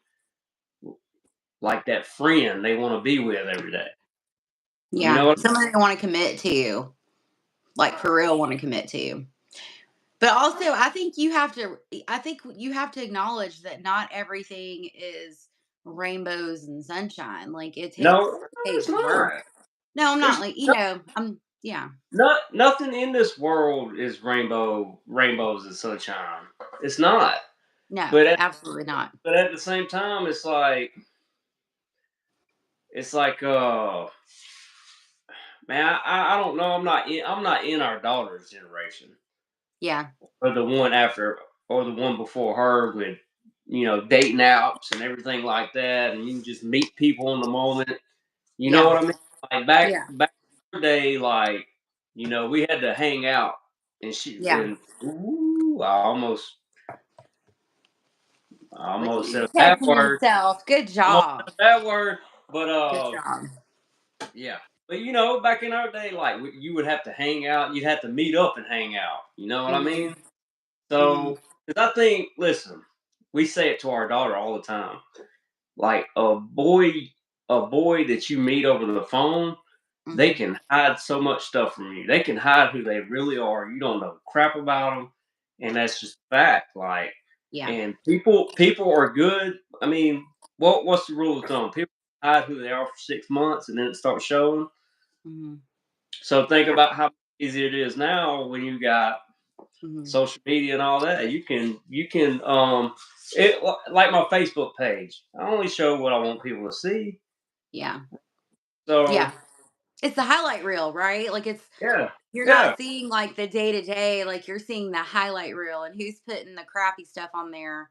like that friend they want to be with every day. You know Yeah. what? Someone they want to commit to, like for real, want to commit to. But also, I think you have to acknowledge that not everything is rainbows and sunshine. Like, No, it takes it's work. not. No, I'm not There's like, yeah. nothing in this world is rainbows and sunshine. It's not. No, But at, absolutely not. but at the same time, it's like man, I don't know. I'm not in our daughter's generation Yeah. or the one after or the one before her with dating apps and everything like that, and you can just meet people in the moment. You know Yeah. what I mean? Like back Yeah. back in the day, like we had to hang out, and Yeah. ooh, I Look at almost said you a bad catching word. yourself. Good Almost job. said a bad word, but Good job. yeah. But back in our day, like you would have to hang out. You'd have to meet up and hang out. You know what I Hmm. mean? Mhm. So, 'cause I think, listen, we say it to our daughter all the time. Like a boy that you meet over the phone, they Mhm. can hide so much stuff from you. They can hide who they really are. You don't know crap about them, and that's just fact. Like, Yeah. and people are good. I mean, what's the rule of thumb? People hide who they are for 6 months, and then it starts showing. Mhm. So think about how easy it is now when you got Mhm. social media and all that. You can like my Facebook page. I only show what I want people to see. Yeah. So Yeah. It's the highlight reel, right? Like yeah, you're yeah, not seeing like the day to day, like you're seeing the highlight reel and who's putting the crappy stuff on there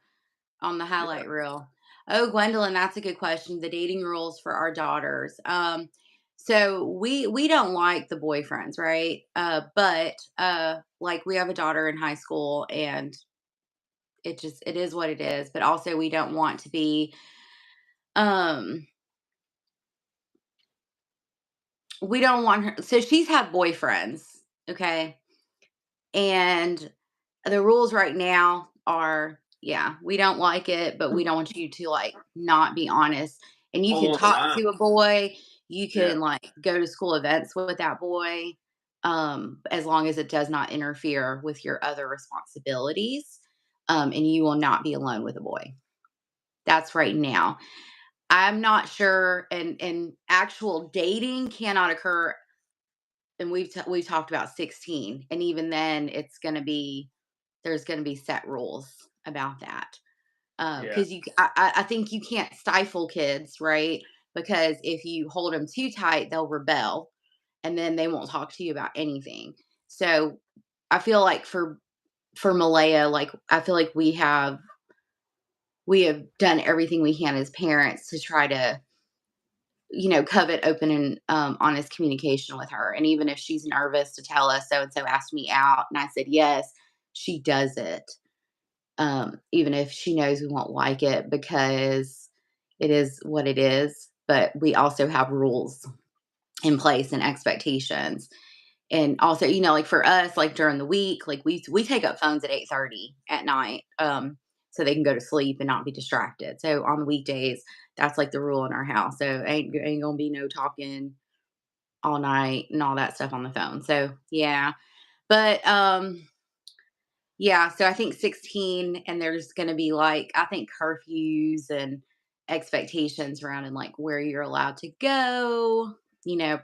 on the yeah. highlight reel. Oh, Gwendolyn, that's a good question. The dating rules for our daughters. So we don't like the boyfriends, right? But like we have a daughter in high school and it is what it is. But also we don't want to be um we don't want her, so she's had boyfriends, okay? And the rules right now are, yeah, we don't like it, but we don't want you to like not be honest. And you I can want talk mine. to a boy, you Yeah, can like go to school events with that boy, as long as it does not interfere with your other responsibilities. And you will not be alone with a boy. That's right now. I'm not sure, and actual dating cannot occur, and we've talked about 16, and even then it's going to be, there's going to be set rules about that. yeah, Because I think you can't stifle kids, right? Because if you hold them too tight, they'll rebel, and then they won't talk to you about anything. So I feel like for Malaya, like I feel like we have done everything we can as parents to try to, covet open and honest communication with her. And even if she's nervous to tell us so and so asked me out, and I said yes, she does it. Even if she knows we won't like it, because it is what it is. But we also have rules in place and expectations. And also, like for us, like during the week, like we take up phones at 8:30 at night, so they can go to sleep and not be distracted. So on the weekdays, that's like the rule in our house. So ain't gonna be no talking all night and all that stuff on the phone. So yeah. But yeah, so I think 16, and there's going to be like, I think curfews and expectations around and like where you're allowed to go,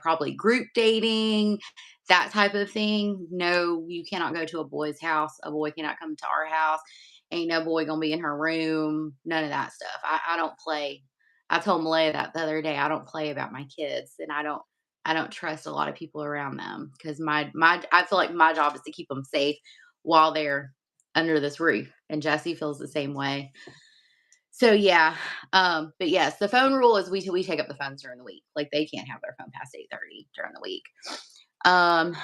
probably group dating, that type of thing. No, you cannot go to a boy's house. A boy cannot come to our house. Ain't no boy going to be in her room. None of that stuff. I don't play. I told Malaya that the other day. I don't play about my kids, and I don't trust a lot of people around them, because I feel like my job is to keep them safe while they're under this roof, and Jesse feels the same way. So yeah, but yes, the phone rule is we take up the phones during the week. Like they can't have their phone past 8:30 during the week. Um,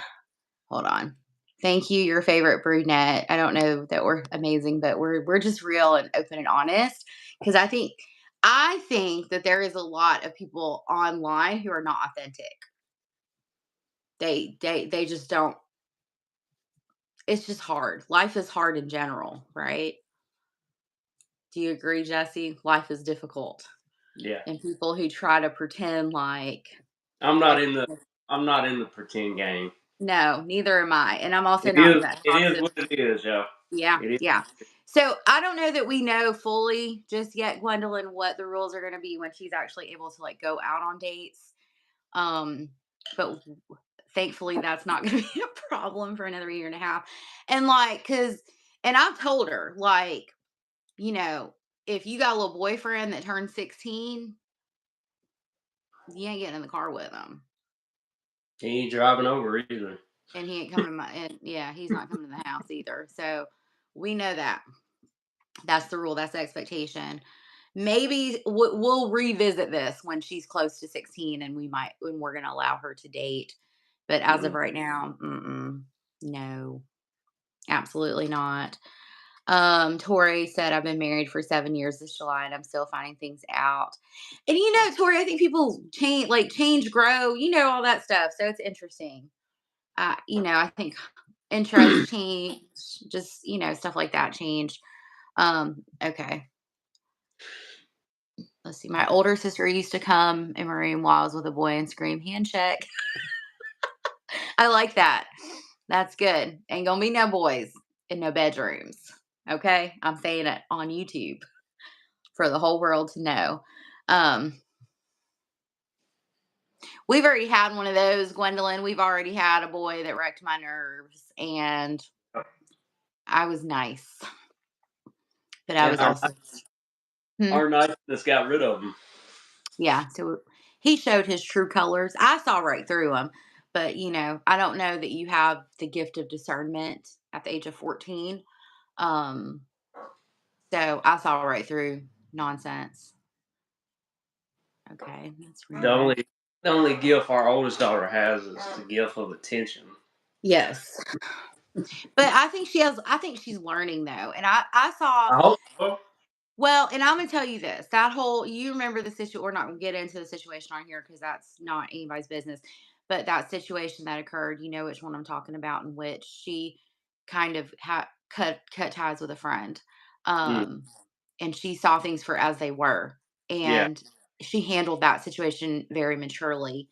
Hold on. Thank you, your favorite brunette. I don't know that we're amazing, but we're just real and open and honest, because I think that there is a lot of people online who are not authentic. They just don't. It's just hard. Life is hard in general, right? Do you agree, Jesse? Life is difficult. yeah. And people who try to pretend like I'm not in the everything. I'm not in the pretend game. No, neither am I. And I'm also It not in is that it is toxic. what it is, y'all. Yeah, It is. yeah. So I don't know that we know fully just yet, Gwendolyn, what the rules are going to be when she's actually able to like go out on dates. But thankfully, that's not going to be a problem for another year and a half. And like, and I've told her, like, you know, if you got a little boyfriend that turned 16, you ain't getting in the car with him. He ain't driving over either. And he ain't coming to my, and yeah, he's not coming to the house either. So we know that. That's the rule. That's the expectation. Maybe we'll revisit this when she's close to 16, and when we're going to allow her to date. But as of Mm. right now, no, absolutely not. Tori said, I've been married for 7 years this July, and I'm still finding things out. And Tori, I think people change, grow, all that stuff. So it's interesting. I think interests change, just, stuff like that change. Okay. Let's see. My older sister used to come in my room while I was with a boy and scream handshake. I like that. That's good. Ain't gonna be no boys in no bedrooms. Okay. I'm saying it on YouTube for the whole world to know. Um, we've already had one of those, Gwendolyn. We've already had a boy that wrecked my nerves, and I was nice, but I And was also, hmm, our niceness got rid of them. yeah. So he showed his true colors. I saw right through him, but I don't know that you have the gift of discernment at the age of 14. Um, so I saw right through nonsense. Okay, that's The random. only the only gift our oldest daughter has is the gift of attention. Yes, but I think she has. I think she's learning though, and I saw. I hope so. Well, and I'm gonna tell you this: that whole you remember the situation. We're not gonna get into the situation on here because that's not anybody's business. But that situation that occurred, you know which one I'm talking about, in which she kind of cut ties with a friend, Mm, um, and she saw things for as they were, yeah. and she handled that situation very maturely.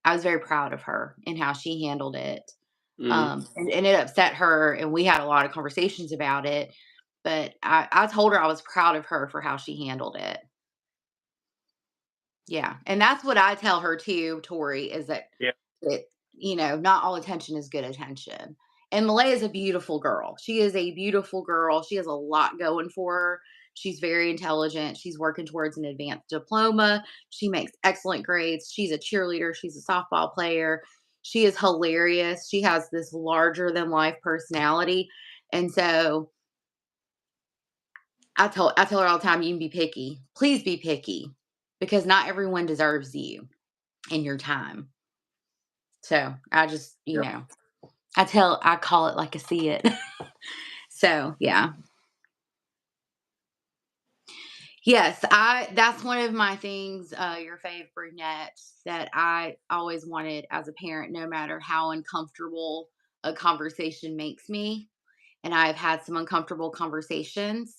I was very proud of her and how she handled it. Mm, And it upset her, and we had a lot of conversations about it, but I told her I was proud of her for how she handled it. Yeah, and that's what I tell her too, Tori, is yeah. that, not all attention is good attention. And Malay is a beautiful girl. She is a beautiful girl. She has a lot going for her. She's very intelligent. She's working towards an advanced diploma. She makes excellent grades. She's a cheerleader. She's a softball player. She is hilarious. She has this larger than life personality. And so I tell her all the time, you can be picky. Please be picky because not everyone deserves you in your time. So I just, Yeah. I call it like I see it. So yeah. Yes, that's one of my things, your fave brunette, that I always wanted as a parent, no matter how uncomfortable a conversation makes me. And I've had some uncomfortable conversations.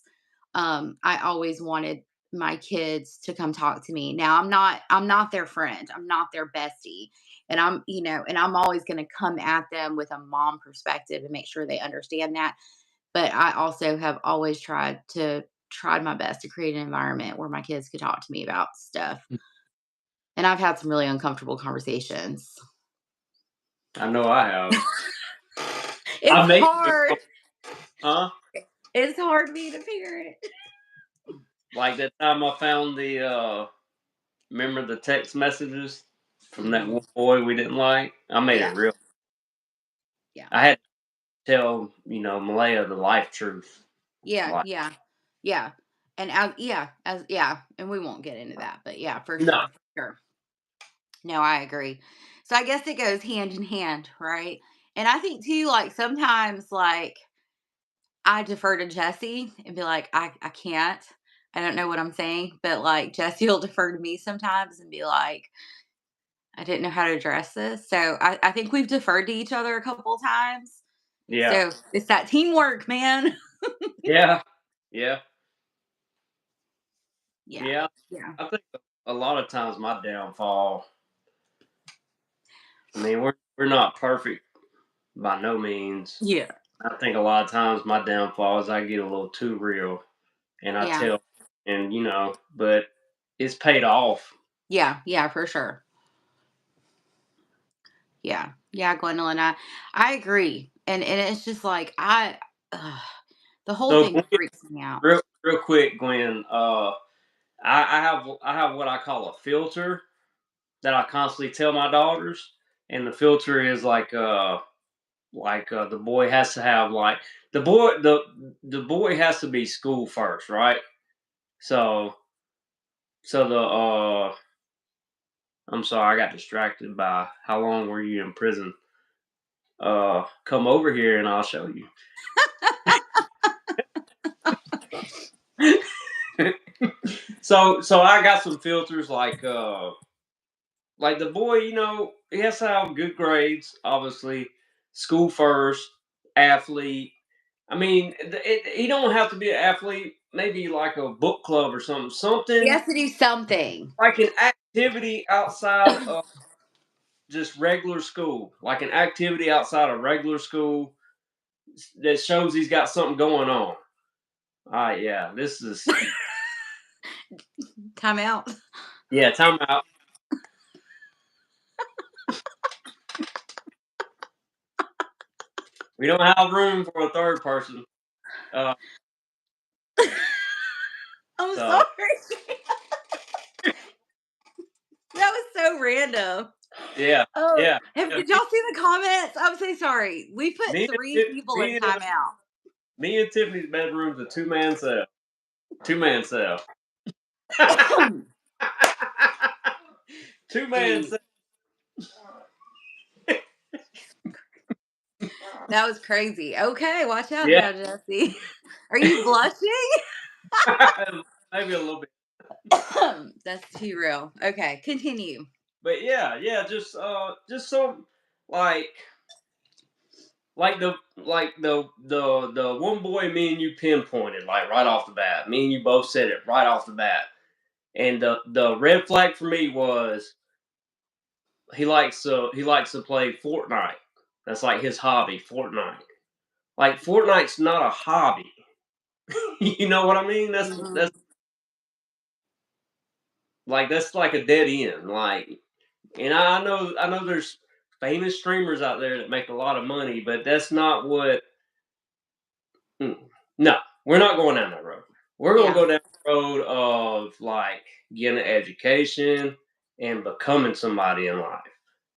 I always wanted my kids to come talk to me. Now I'm not their friend. I'm not their bestie. And I'm always going to come at them with a mom perspective and make sure they understand that. But I also have always tried my best to create an environment where my kids could talk to me about stuff. And I've had some really uncomfortable conversations. I know I have. It's I make it, hard. huh? It's hard being a parent. Like that time I found remember the text messages from that Mhm. one boy we didn't like? I made it Yeah, real. yeah, I had to tell, Malaya the life truth. yeah, Like, yeah, yeah. And and we won't get into that, but yeah, for no. sure, for sure. No, I agree. So I guess it goes hand in hand, right? And I think too, like sometimes, like I defer to Jesse and be like, I can't. I don't know what I'm saying, but like Jesse will defer to me sometimes and be like, I didn't know how to address this. So I think we've deferred to each other a couple of times. Yeah. So it's that teamwork, man. Yeah. Yeah. Yeah. Yeah. Yeah. I think a lot of times my downfall, I mean, we're not perfect by no means. Yeah. I think a lot of times my downfall is I get a little too real and I Yeah. tell, and but it's paid off. Yeah. Yeah, for sure. Yeah. Yeah, Gwendolyn, I agree. And it's just like the whole So thing Gwen, freaks me out. real quick, Gwen, I have what I call a filter that I constantly tell my daughters, and the filter is the boy has to have like the boy has to be school first, right? So the I'm sorry, I got distracted by how long were you in prison? Come over here and I'll show you. So I got some filters like the boy, he has to have good grades, obviously, school first, athlete. I mean, he don't have to be an athlete. Maybe like a book club or something. He Something has to do something. like an activity outside of just regular school. Like an activity outside of regular school that shows he's got something going on. Yeah, this is Time out. yeah. Time out. We don't have room for a third person. Uh, I'm so sorry. That was so random. yeah, Oh, yeah, yeah. did y'all see the comments? I'm so sorry. We put Me, three and people in me and timeout. me and Tiffany's bedroom's a two-man cell. Two-man cell. Two-man Jeez, cell. that was crazy. Okay, watch out Yeah, now, Jesse. Are you blushing? maybe a little bit. That's too real. Okay, continue. But yeah, yeah, just some like the one boy me and you pinpointed like right off the bat. Me and you both said it right off the bat. And the red flag for me was he likes to play Fortnite. That's like his hobby, Fortnite. Like Fortnite's not a hobby. You know what I mean? That's Mhm. that's like a dead end. Like, and I know there's famous streamers out there that make a lot of money, but that's not what. Mm, no, we're not going down that road. We're gonna Yeah. go down the road of like getting an education and becoming somebody in life.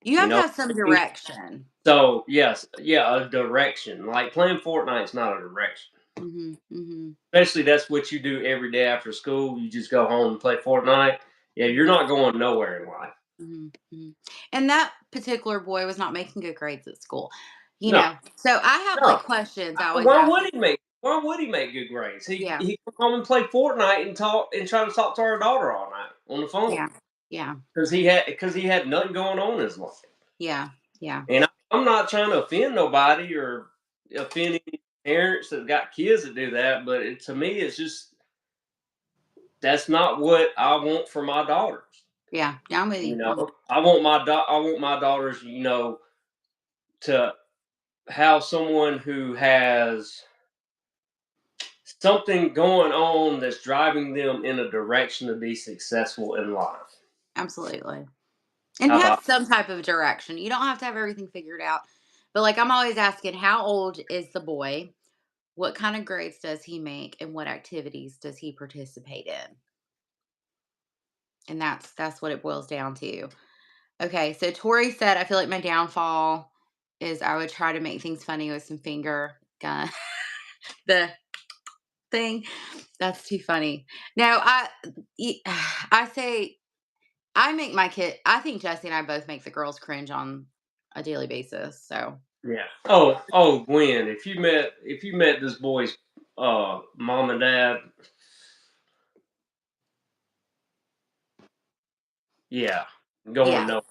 You You have to know have some what I mean? direction. So yes, yeah, a direction. Like playing Fortnite's not a direction. Mhm. Mhm. Especially that's what you do every day after school. You just go home and play Fortnite. Yeah, you're Mhm. not going nowhere in life. Mhm. Mhm. And that particular boy was not making good grades at school. No, So I have no. like questions I always Why ask. would he make? Why would he make good grades? He Yeah. he come home and play Fortnite and talk and try to talk to our daughter all night on the phone Yeah. Yeah. because he had nothing going on in his life. Yeah. Yeah. And I'm not trying to offend nobody or offend any parents that got kids that do that, but to me, it's just that's not what I want for my daughters. Yeah. Yeah. I'm with You you. know, I want my daughters, to have someone who has something going on that's driving them in a direction to be successful in life. Absolutely. And How have about some type of direction. You don't have to have everything figured out. But like I'm always asking, how old is the boy? What kind of grades does he make and what activities does he participate in? And that's what it boils down to. Okay, so Tori said, I feel like my downfall is I would try to make things funny with some finger gun the thing. That's too funny. No, I say I make my kid I think Jesse and I both make the girls cringe on a daily basis. So yeah? Oh, Gwen, if you met this boy's mom and dad, yeah, going yeah. no,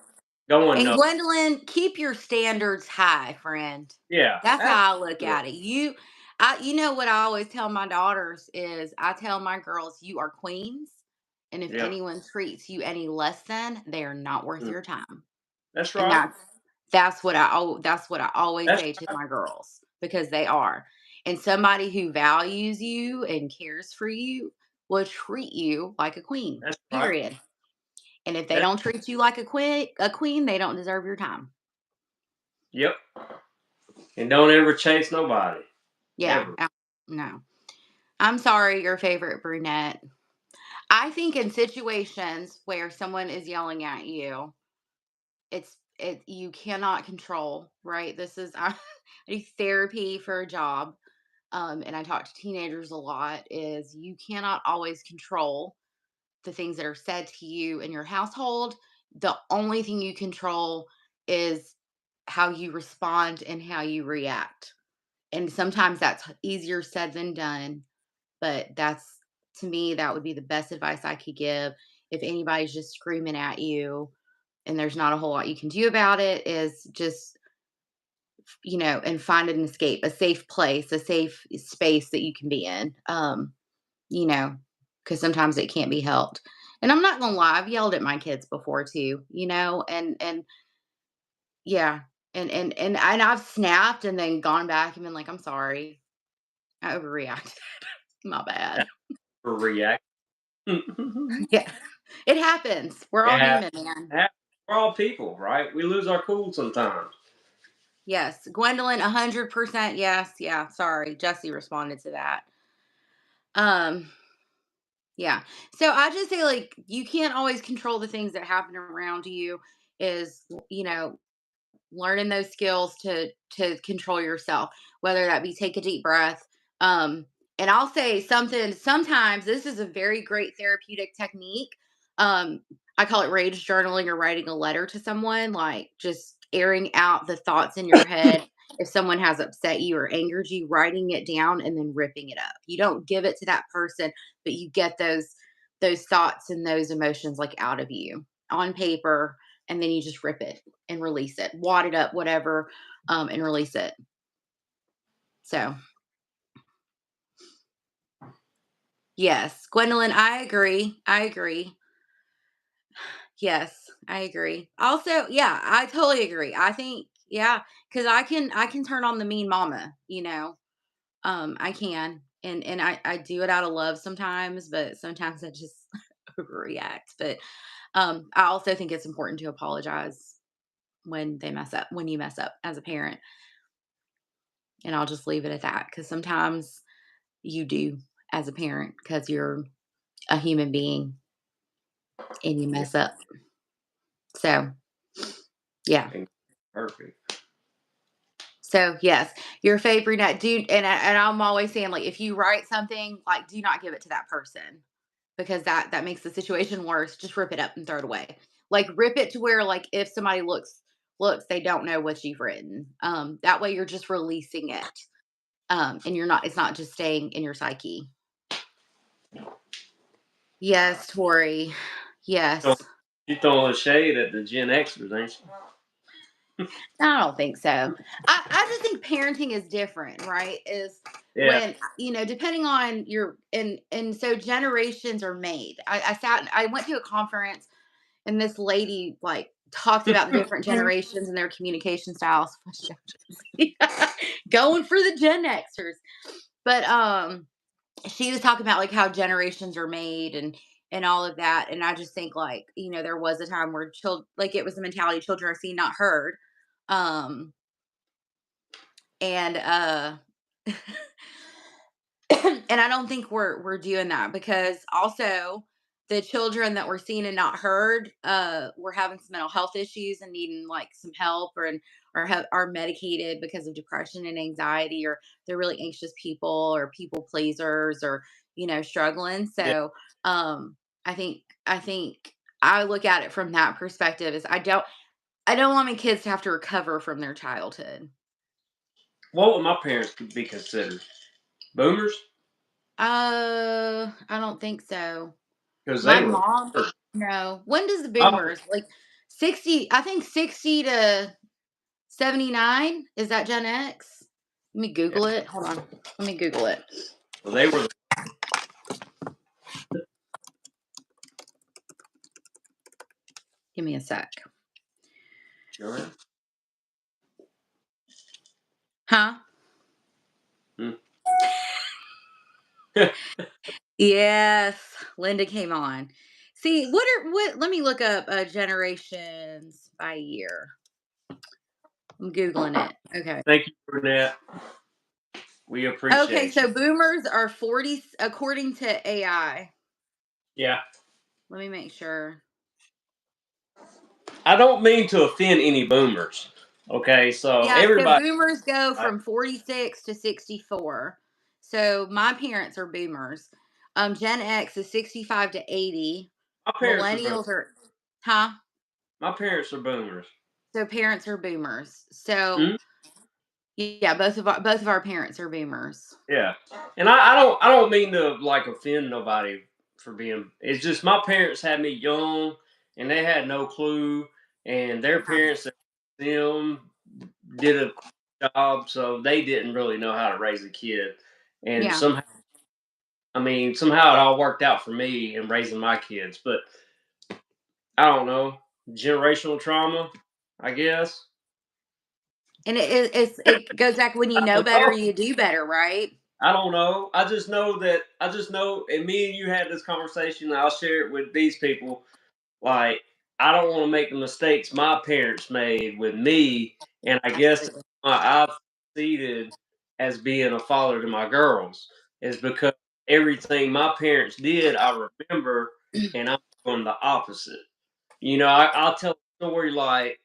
going And no, Gwendolyn, keep your standards high, friend. yeah, That's how I look absolutely, at it. You know what I always tell my daughters is I tell my girls, you are queens. And if yeah, anyone treats you any less than, they are not worth mm, your time. that's And right, that's what I always that's say to right, my girls because they are. And somebody who values you and cares for you will treat you like a queen. that's right, Period. And if they that, don't treat you like a queen, they don't deserve your time. yep, and don't ever chase nobody, Yeah. ever. No. I'm sorry, your favorite brunette. I think in situations where someone is yelling at you, you cannot control, right? This is I do therapy for a job. And I talk to teenagers a lot, is you cannot always control the things that are said to you in your household. The only thing you control is how you respond and how you react. And sometimes that's easier said than done, but that's to me, that would be the best advice I could give. If anybody's just screaming at you and there's not a whole lot you can do about it, is just and find an escape, a safe place, a safe space that you can be in. You know, because sometimes it can't be helped. And I'm not gonna lie, I've yelled at my kids before too, and yeah, and I've snapped and then gone back and been like, I'm sorry, I overreacted. My bad. React. Yeah, it happens. We're all Yeah, human, man. we're all people, right? We lose our cool sometimes. Yes, Gwendolyn, 100%. Yes, yeah. Sorry, Jesse responded to that. Um, yeah. So I just say, like, you can't always control the things that happen around you. Is learning those skills to control yourself, whether that be take a deep breath. um and I'll say something, sometimes this is a very great therapeutic technique. I call it rage journaling, or writing a letter to someone, like just airing out the thoughts in your head. If someone has upset you or angered you, writing it down and then ripping it up. You don't give it to that person, but you get those thoughts and those emotions like out of you on paper, and then you just rip it and release it, wad it up, whatever, and release it. So, yes, Gwendolyn, I agree. I agree. Yes, I agree. Also, yeah, I totally agree. I think, yeah, because I can turn on the mean mama. I can, and I do it out of love sometimes, but sometimes I just overreact. But I also think it's important to apologize when they mess up, when you mess up as a parent. And I'll just leave it at that, because sometimes you do as a parent, because you're a human being and you Yeah, mess up. So, yeah. perfect. So, yes, your favorite nut, dude. And I'm always saying, like, if you write something, like, do not give it to that person, because that makes the situation worse. Just rip it up and throw it away. Like, rip it to where, like, if somebody looks, they don't know what you've written. That way you're just releasing it. And it's not just staying in your psyche. Yes, Tori. So Yes. you throwing a shade at the Gen Xers, ain't I don't think so. I just think parenting is different, right? Is you? Yeah. when, depending on your, and so generations are made. I went to a conference, and this lady, like, talked about the different generations and their communication styles. Going for the Gen Xers. But she was talking about, like, how generations are made, and all of that. And I just think, like, there was a time where like, it was the mentality, children are seen, not heard. Um and and I don't think we're doing that, because also the children that were seen and not heard were having some mental health issues and needing, like, some help, or are medicated because of depression and anxiety, or they're really anxious people, or people pleasers, or struggling. Yeah. So um I think I look at it from that perspective, is I don't want my kids to have to recover from their childhood. What would my parents be considered? Boomers? I don't think so. Because My they were. mom, no. When does the Oh, boomers, like, 60, I think 60 to 79, is that Gen X? Let me yeah. Google it. Hold on. Let me Google it. Well, they were. Give me a sec. The, Huh? hmm. Yes, Linda came on. See, let me look up generations by year. I'm Googling it. Okay. Thank you for that. We Okay, appreciate you. so boomers are 40 according to AI. Yeah. Let me make sure. I don't mean to offend any boomers. Okay, so Yeah, so everybody. boomers go Right? from 46 to 64. So my parents are boomers. Gen X is 65 to 80. My parents are boomers. Millennials are, huh? My parents are boomers. So parents are boomers. So Mhm. yeah, both of our parents are boomers. Yeah, and I don't mean to like offend nobody for being. It's just my parents had me young, and they had no clue, and their Uh-huh. parents them did a job, so they didn't really know how to raise a kid. And Yeah. somehow, I mean, somehow it all worked out for me in raising my kids. But I don't know, generational trauma, I guess. And it goes back when you I know don't better, know. you do better, right? I don't know. I just know, and me and you had this conversation. And I'll share it with these people. Like, I don't want to make the mistakes my parents made with me, and I guess that's Absolutely. why I've succeeded as being a father to my girls is because everything my parents did, I remember, and I'm doing the opposite. I'll tell a story like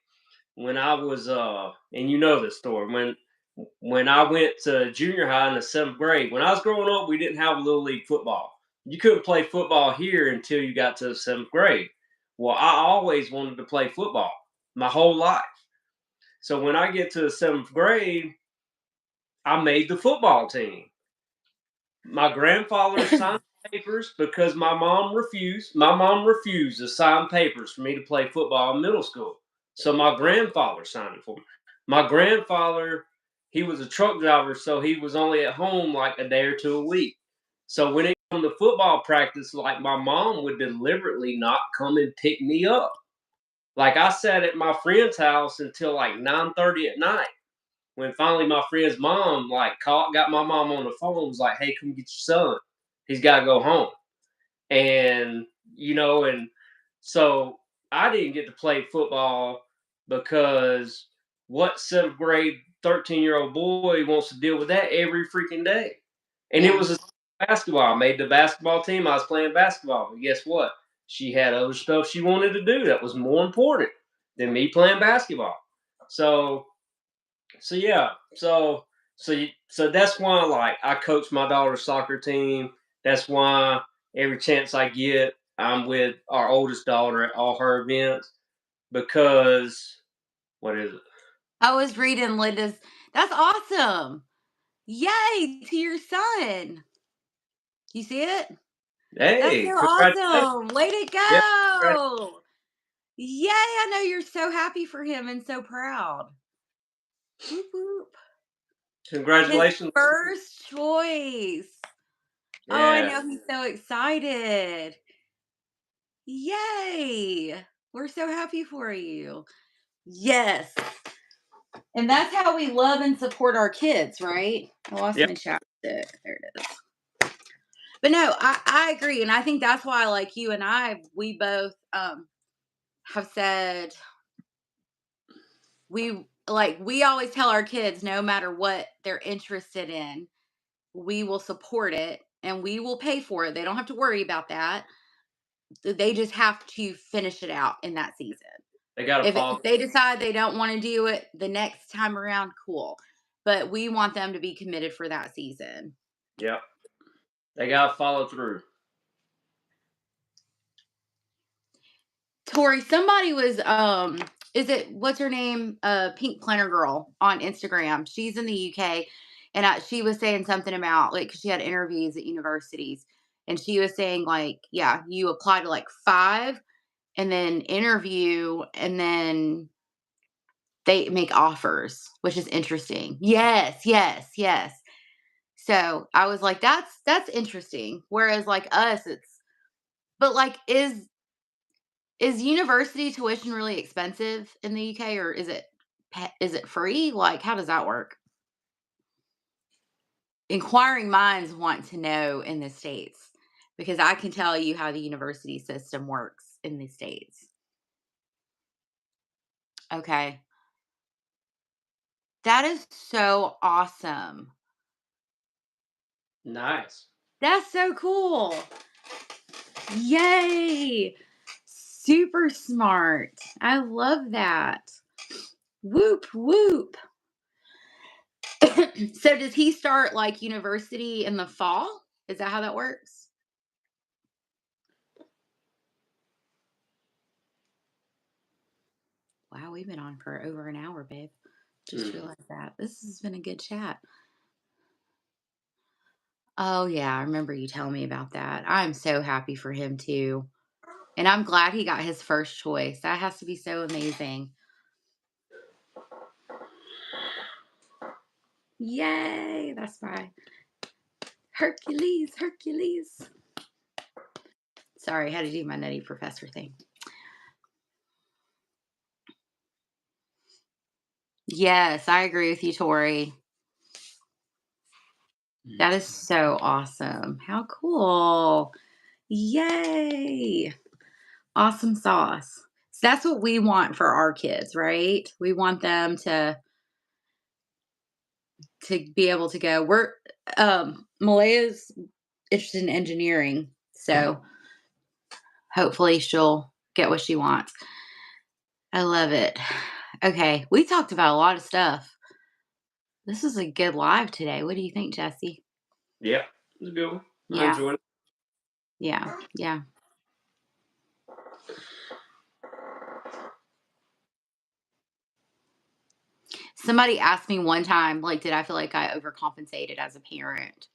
when I was and you know this story when I went to junior high in the 7th grade. When I was growing up, we didn't have little league football. You couldn't play football here until you got to the 7th grade. Well, I always wanted to play football my whole life. So when I get to the 7th grade, I made the football team. My grandfather signed papers because my mom refused. My mom refused to sign papers for me to play football in middle school. So my grandfather signed it for me. My grandfather, he was a truck driver, so he was only at home like a day or two a week. So when it came to football practice, like my mom would deliberately not come and pick me up. Like I sat at my friend's house until like 9:30 at night when finally my friend's mom got my mom on the phone, was like, "Hey, come get your son. He's got to go home." And and so I didn't get to play football because what 7th grade 13-year-old boy wants to deal with that every freaking day? And it Yeah. was basketball. I made the basketball team. I was playing basketball, but guess what? She had other stuff she wanted to do that was more important than me playing basketball. So so yeah, so that's why like I coach my daughter's soccer team. That's why every chance I get, I'm with our oldest daughter at all her events because what is it? I was reading Linda's. That's awesome. Yay to your son. You see it? That's so Hey, congratulations! awesome. Way to Yeah, go. Yay. I know you're so happy for him and so proud. Whoop, whoop. His congratulations! first choice. Oh, I Yeah, know he's so excited. Yay. We're so happy for you. Yes. And that's how we love and support our kids, right? I lost yeah, my chapstick. There it is. But no, I agree. And I think that's why, like you and I, we both have said we always tell our kids no matter what they're interested in, we will support it and we will pay for it. They don't have to worry about that. They just have to finish it out in that season. they got to If follow. they decide they don't want to do it the next time around, cool. But we want them to be committed for that season. Yep, they got to follow through. Tori, somebody was is it what's her name? Pink Planner Girl on Instagram. She's in the UK, and she was saying something about like 'cause she had interviews at universities, and she was saying like, yeah, you apply to like five, and then interview, and then they make offers, which is interesting. Yes, yes, yes. So I was like, that's interesting. Whereas like us, it's but like is university tuition really expensive in the UK or is it free? Like how does that work? Inquiring minds want to know in the States because I can tell you how the university system works in the States. Okay. That is so awesome. Nice. That's so cool. Yay. Super smart. I love that. Whoop whoop. So does he start like university in the fall? Is that how that works? Wow, we've been on for over an hour, babe. Just Mhm. realized that. This has been a good chat. Oh yeah, I remember you telling me about that. I'm so happy for him too. And I'm glad he got his first choice. That has to be so amazing. Yay! That's my Hercules, Hercules. Sorry, I had to do my nutty professor thing. Yes, I agree with you, Tori. That is so awesome. How cool. Yay. Awesome sauce. So that's what we want for our kids, right? We want them to be able to go. Malaya's interested in engineering, so hopefully she'll get what she wants. I love it. Okay, we talked about a lot of stuff. This is a good live today. What do you think, Jesse? Yeah, it's a good one. I Yeah, enjoyed it. yeah, yeah. Somebody asked me one time, like, did I feel like I overcompensated as a parent?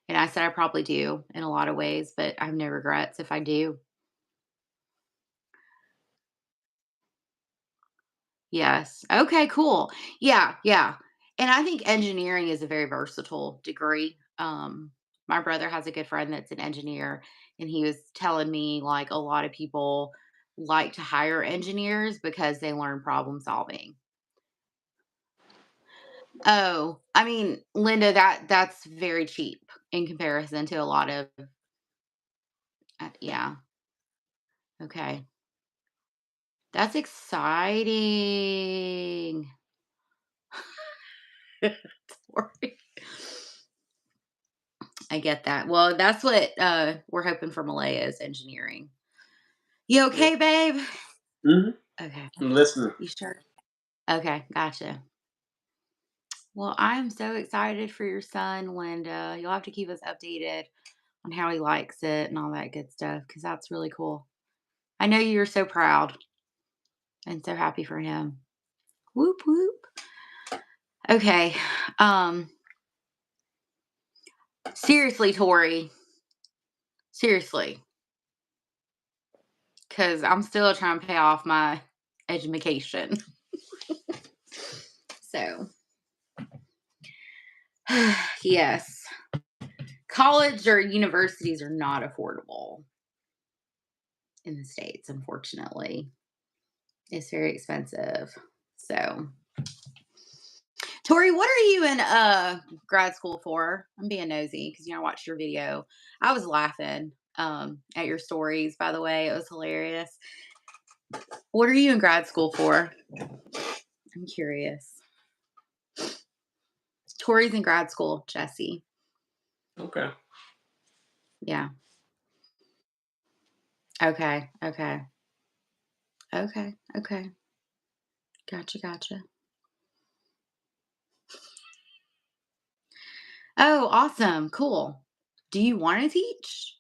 And I said I probably do in a lot of ways, but I have no regrets if I do. Yes. Okay, cool. Yeah, yeah. And I think engineering is a very versatile degree. My brother has a good friend that's an engineer, and he was telling me like a lot of people like to hire engineers because they learn problem solving. Oh, I mean, Linda, that's very cheap in comparison to a lot of yeah. Okay. That's exciting. Sorry. I get that. Well, that's what we're hoping for Malaya is engineering. You Yeah. okay, babe? Hmm. Okay. I'm listening. You sure? Okay, gotcha. Well, I'm so excited for your son, Linda. You'll have to keep us updated on how he likes it and all that good stuff because that's really cool. I know you're so proud and so happy for him. Whoop whoop. Okay. Um seriously, Tori. Seriously. Cause I'm still trying to pay off my education. So yes. College or universities are not affordable in the States, unfortunately. It's very expensive. So Tori, what are you in grad school for? I'm being nosy because I watched your video. I was laughing at your stories, by the way. It was hilarious. What are you in grad school for? I'm curious. Tori's in grad school, Jesse. Okay. Yeah. Okay. Okay. Okay. Okay. Gotcha. Gotcha. Oh, awesome. Cool. Do you want to teach?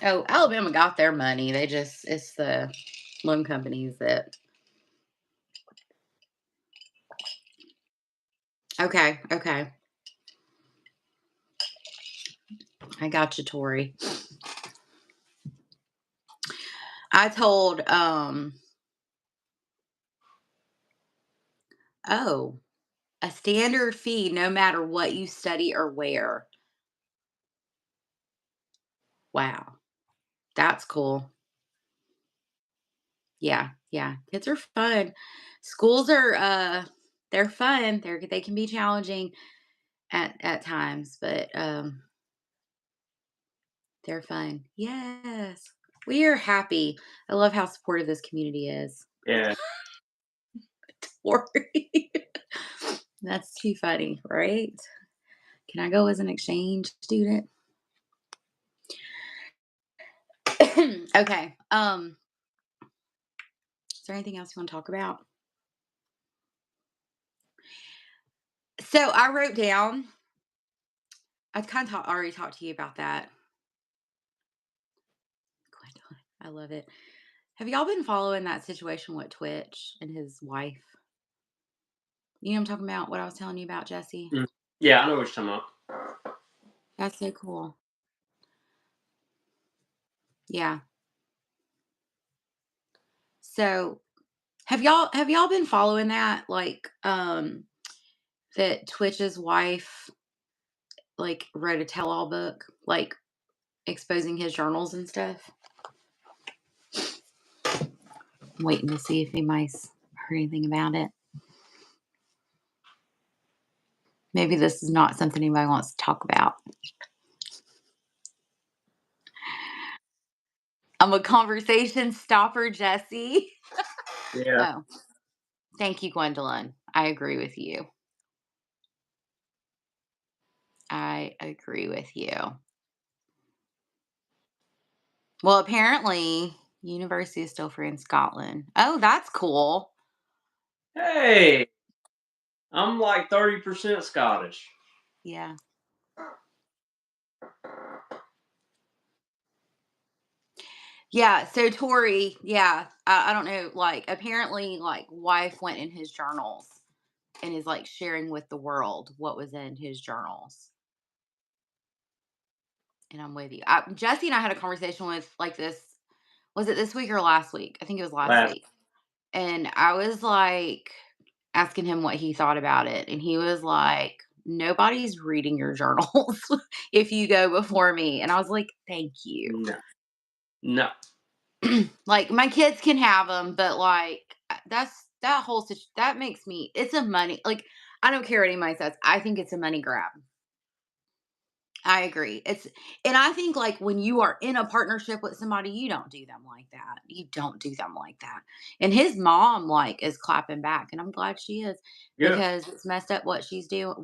Oh, Alabama got their money. It's the loan companies that. Okay. Okay. I got you, Tori. I told, oh, a standard fee no matter what you study or where. Wow. That's cool. Yeah. Yeah. Kids are fun. Schools are, they're fun. They can be challenging at times, but, they're fun. Yes. We are happy. I love how supportive this community is. Yeah. Tori. That's too funny, right? Can I go as an exchange student? Okay. Is there anything else you want to talk about? So I wrote down. I kind of already talked to you about that. Gwendolyn, I love it. Have y'all been following that situation with Twitch and his wife? You know what I'm talking about? What I was telling you about, Jesse? Mm. Yeah, I know what you're talking about. That's so cool. Yeah. So have y'all been following that? Like, that Twitch's wife like wrote a tell-all book, like exposing his journals and stuff. I'm waiting to see if anybody's heard anything about it. Maybe this is not something anybody wants to talk about. I'm a conversation stopper, Jesse. Yeah. Oh, thank you, Gwendolyn. I agree with you. I agree with you. Well, apparently, university is still free in Scotland. Oh, that's cool. Hey, I'm like 30% Scottish. Yeah. Yeah. So Tori, yeah, I don't know. Like, apparently, like, wife went in his journals and is like sharing with the world what was in his journals. And I'm with you. Jesse and I had a conversation with like this. Was it this week or last week? I think it was last Last. week. And I was like asking him what he thought about it. And he was like, nobody's reading your journals if you go before me. And I was like, thank you. No. No. Like, my kids can have them, but like, that whole that makes me, it's a money, like, I don't care what anybody says. I think it's a money grab. I agree. And I think like when you are in a partnership with somebody, you don't do them like that. You don't do them like that. And his mom like is clapping back, and I'm glad she is, Yeah. because it's messed up what she's doing.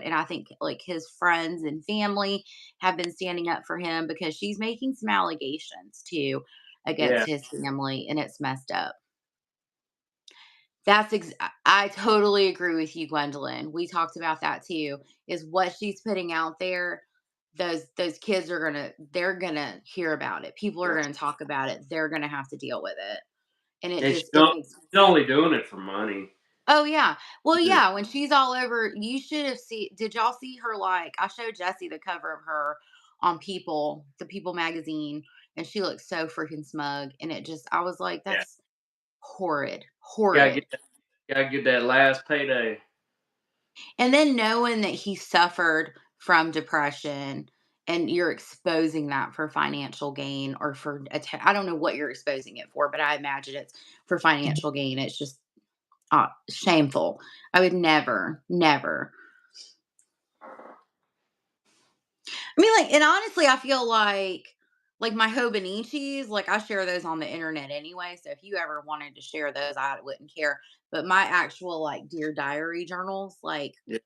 And I think like his friends and family have been standing up for him, because she's making some allegations too against Yeah. his family, and it's messed up. I totally agree with you, Gwendolyn. We talked about that too. Is what she's putting out there. Those kids are they're gonna hear about it. People are Yeah. gonna talk about it. They're gonna have to deal with it, and And she's it makes. only doing it for money. Oh yeah, well Yeah. yeah. When she's all over, you should have seen. Did y'all see her? Like, I showed Jesse the cover of her on the People magazine, and she looks so freaking smug. And I was like, Yeah. that's horrid, Gotta horrid. get that, gotta get that last payday. And then knowing that he suffered from depression, and you're exposing that for financial gain, or for I don't know what you're exposing it for, but I imagine it's for financial gain. It's just shameful. I would never, never. I mean, like, and honestly, I feel like my Hobonichis, like I share those on the internet anyway. So if you ever wanted to share those, I wouldn't care. But my actual like Dear Diary journals, like, Yeah.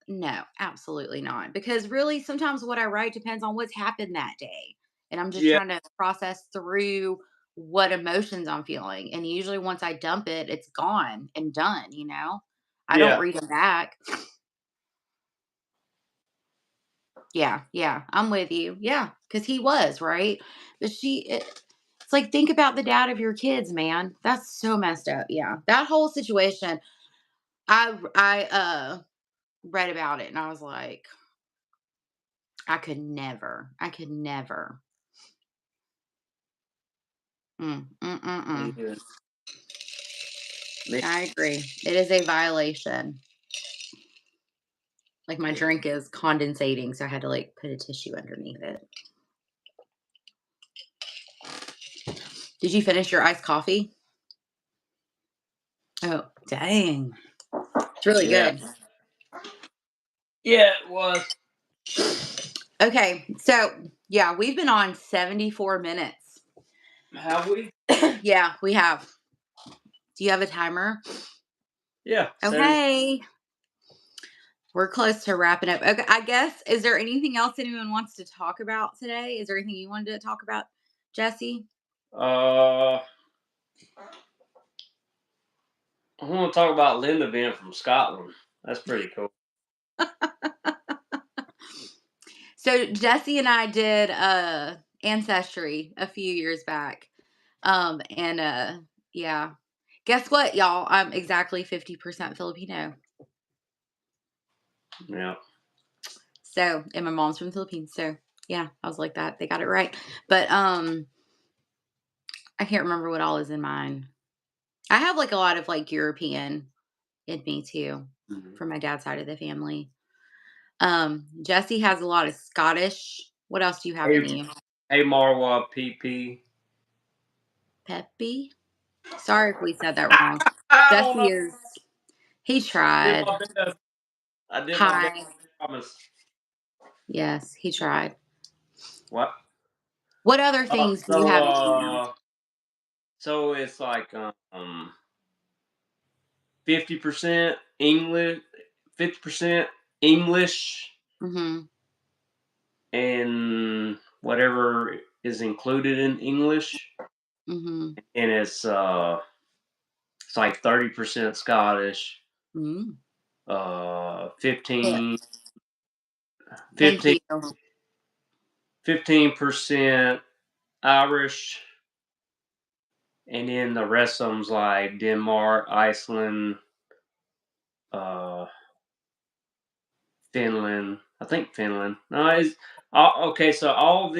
no, absolutely not. Because really, sometimes what I write depends on what's happened that day. And I'm just Yeah. trying to process through what emotions I'm feeling. And usually, once I dump it, it's gone and done. I don't Yeah. read them back. Yeah, yeah, I'm with you. Yeah, because he was, right? But it's like, think about the dad of your kids, man. That's so messed up. Yeah. That whole situation, I read about it, and I was like, I could never. I could never. Mm, mm, mm, mm. Yeah. Me- I agree. It is a violation. Like, my yeah. drink is condensating, so I had to like put a tissue underneath it. Did you finish your iced coffee? Oh, dang. It's really Yeah. good. Yeah, it was. Okay, so yeah, we've been on 74 minutes. Have we? Yeah, we have. Do you have a timer? Yeah. 70. Okay. We're close to wrapping up. Okay, I guess, is there anything else anyone wants to talk about today? Is there anything you wanted to talk about, Jesse? Uh, I want to talk about Linda being from Scotland. That's pretty cool. So Jesse and I did Ancestry a few years back. And yeah. Guess what, y'all? I'm exactly 50% Filipino. Yeah. So, and my mom's from the Philippines. So, yeah, I was like that. They got it right. But I can't remember what all is in mine. I have like a lot of like European in me too, Mhm. from my dad's side of the family. Jesse has a lot of Scottish. What else do you have Hey, in you? hey, Marwa, PP. Peppy? Sorry if we said that wrong. I don't Jesse know. is, he I did tried. my best. I did my best. Hi. I promise. Yes, he tried. What? What other Uh, things do you so, have in you? uh, so it's like 50% English, 50% English, Mm-hmm. and whatever is included in English, Mm-hmm. and it's like 30% Scottish, Mm-hmm. uh, Yeah. 15, Thank 15, you. 15% Irish, and then the rest of them's like Denmark, Iceland, uh, Finland. I think Finland. No, it's okay. So all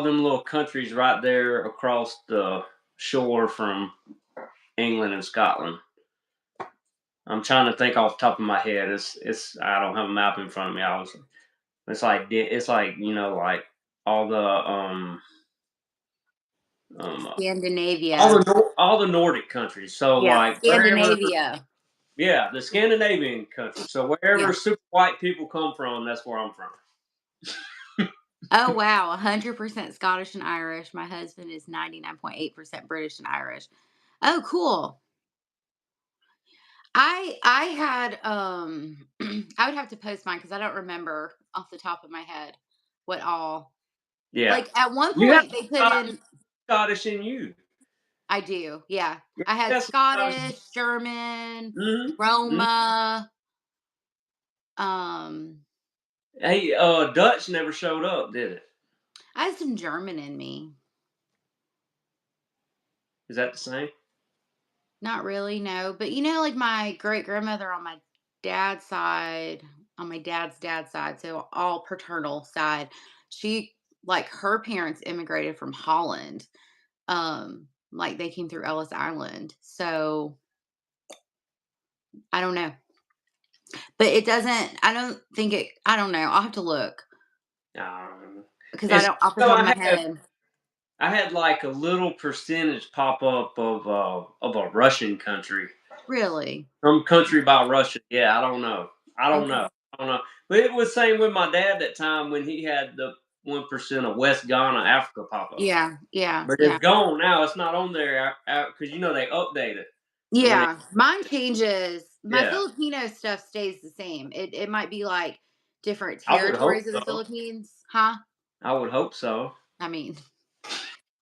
them little countries right there across the shore from England and Scotland. I'm trying to think off the top of my head. It's I don't have a map in front of me. Obviously, it's like like all the um uh, Scandinavia. all the Nordic countries. So Yeah, like wherever, Scandinavia. yeah, the Scandinavian countries. So wherever Yeah. super white people come from, that's where I'm from. Oh wow, 100% Scottish and Irish. My husband is 99.8% British and Irish. Oh, cool. I had I would have to post mine because I don't remember off the top of my head what all. Yeah, Like at one you have point they put in. Scottish in you. I do, yeah. Yeah, I had that's some Scottish. Scottish, German, Hmm. Roma. Um, Hey, Dutch never showed up, did it? I had some German in me. Is that the same? Not really, no. But like my great grandmother dad's side, on my dad's side, so all paternal side, she like her parents immigrated from Holland. Like they came through Ellis Island. So I don't know. But it doesn't I don't know. I'll have to look Um, because I and don't off the so top of my head. I had like a little percentage pop up of a Russian country, Really? some country by Russia. Yeah, I don't know. I don't Okay. know. I don't know. But it was same with my dad that time when he had the 1% of West Ghana, Africa pop up. Yeah, yeah, But it's yeah. gone now. It's not on there because they update it. So when Yeah, mine changes. My yeah, Filipino stuff stays the same. It might be like different I would hope territories of the so. Philippines, huh? I would hope so. I mean,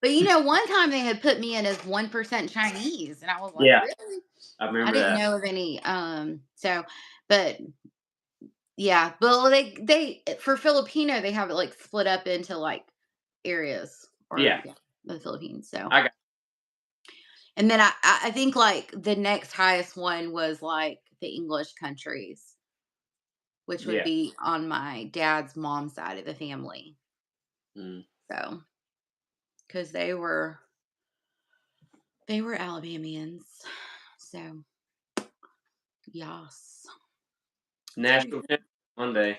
but one time they had put me in as 1% Chinese, and I was like, Yeah, really? I I remember didn't that. know of any. So, but yeah, but they for Filipino they have it like split up into like areas or Yeah, yeah, the Philippines. So, I got. and then I think like the next highest one was like the English countries, which would Yeah. be on my dad's mom's side of the family. Mm. So, because they were Alabamians. So, yes. It's pretty National good. Championship Monday.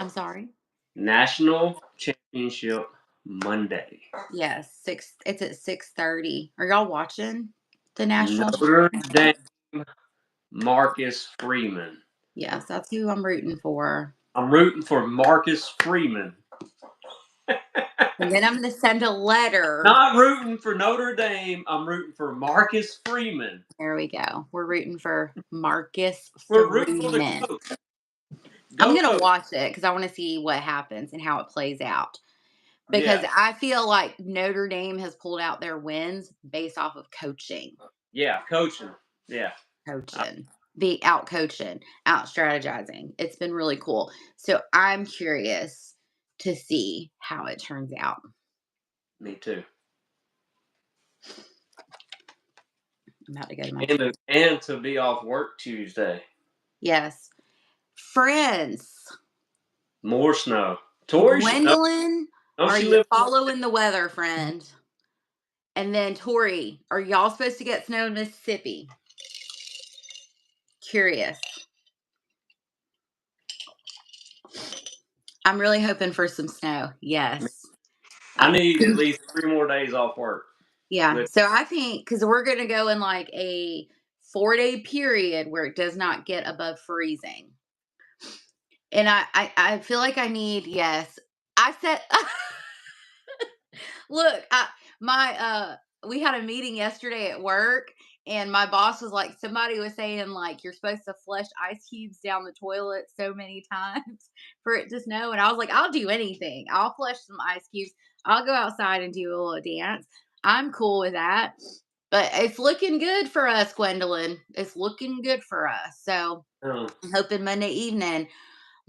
I'm sorry. National Championship Monday. Yes, it's at 6:30. Are y'all watching the national? Notre Dame, Marcus Freeman. Yes, that's who I'm rooting for. I'm rooting for Marcus Freeman. And then I'm going to send a letter. Not rooting for Notre Dame. I'm rooting for Marcus Freeman. There we go. We're rooting for Marcus We're rooting for the Freeman. coach. I'm Go going to coach. watch it because I want to see what happens and how it plays out. Because Yeah. I feel like Notre Dame has pulled out their wins based off of coaching. Yeah. Coaching. Yeah. Coaching. Be out coaching, out strategizing. It's been really cool. So I'm curious to see how it turns out. Me too. I'm about to go to my And to be off work Tuesday. yes. Friends. More snow. Tori should know. Gwendolyn. Don't Are she you live? following the weather, friend? And then Tori, are y'all supposed to get snow in Mississippi? Curious. I'm really hoping for some snow. Yes. I need at least 3 more days off work. Yeah. So I think because we're going to go in like a 4-day period where it does not get above freezing. And I feel like I need, yes. I said, look, we had a meeting yesterday at work, and my boss was like, somebody was saying like you're supposed to flush ice cubes down the toilet so many times for it to snow, and I was like, I'll do anything. I'll flush some ice cubes. I'll go outside and do a little dance. I'm cool with that. But it's looking good for us, Gwendolyn. It's looking good for us. So Oh, I'm hoping Monday evening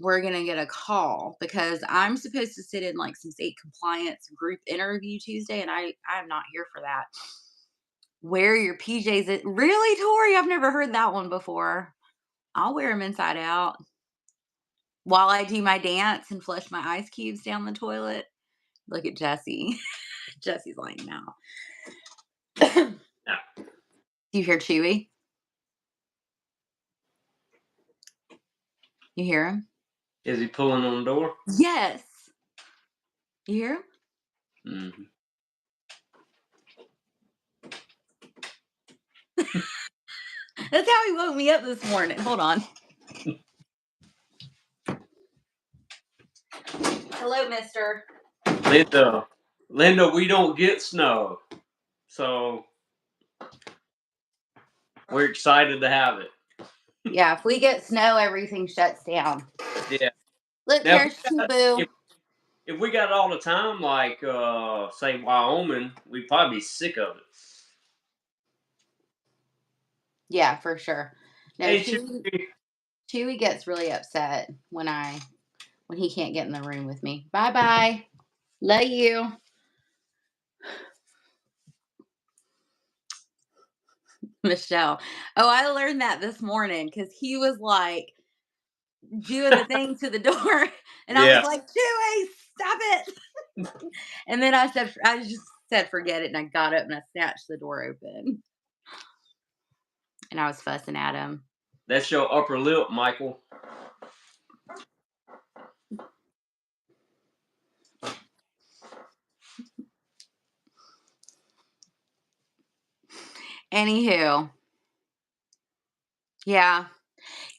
we're gonna get a call because I'm supposed to sit in like some state compliance group interview Tuesday, and I'm not here for that. Wear your PJs. Really, Tori? I've never heard that one before. I'll wear them inside out while I do my dance and flush my ice cubes down the toilet. Look at Jesse. Jesse's lying now. Do yeah. you hear Chewy? You hear him? Is he pulling on the door? Yes. You hear him? Mm-hmm. That's how he woke me up this morning. Hold on. Hello, mister. Linda, we don't get snow, so we're excited to have it. Yeah, if we get snow, everything shuts down. Yeah. Look, Now, here's Chibu. if we got it all the time, like say Wyoming, we'd probably be sick of it. Yeah, for sure. No, Hey, Chewy gets really upset when he can't get in the room with me. Bye bye. Love you. Michelle. Oh, I learned that this morning because he was like doing the thing to the door, and I was yeah, like, Chewy, stop it. And then I just said, forget it, and I got up and I snatched the door open, and I was fussing at him. that's your upper lip, Michael. Anywho, yeah.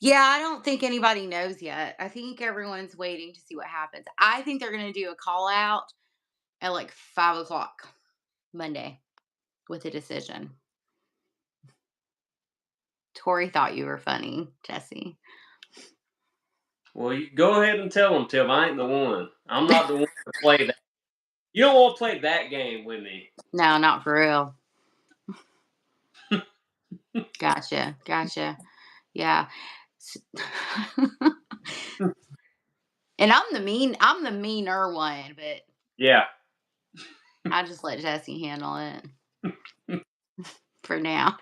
Yeah, I don't think anybody knows yet. I think everyone's waiting to see what happens. I think they're going to do a call out at like 5 o'clock Monday with a decision. Tori thought you were funny, Jesse. Well, you go ahead and tell him, Tim. I ain't the one. I'm not the one to play that. You don't want to play that game with me. No, not for real. Gotcha. Yeah. And I'm the meaner one, but Yeah. I just let Jesse handle it for now.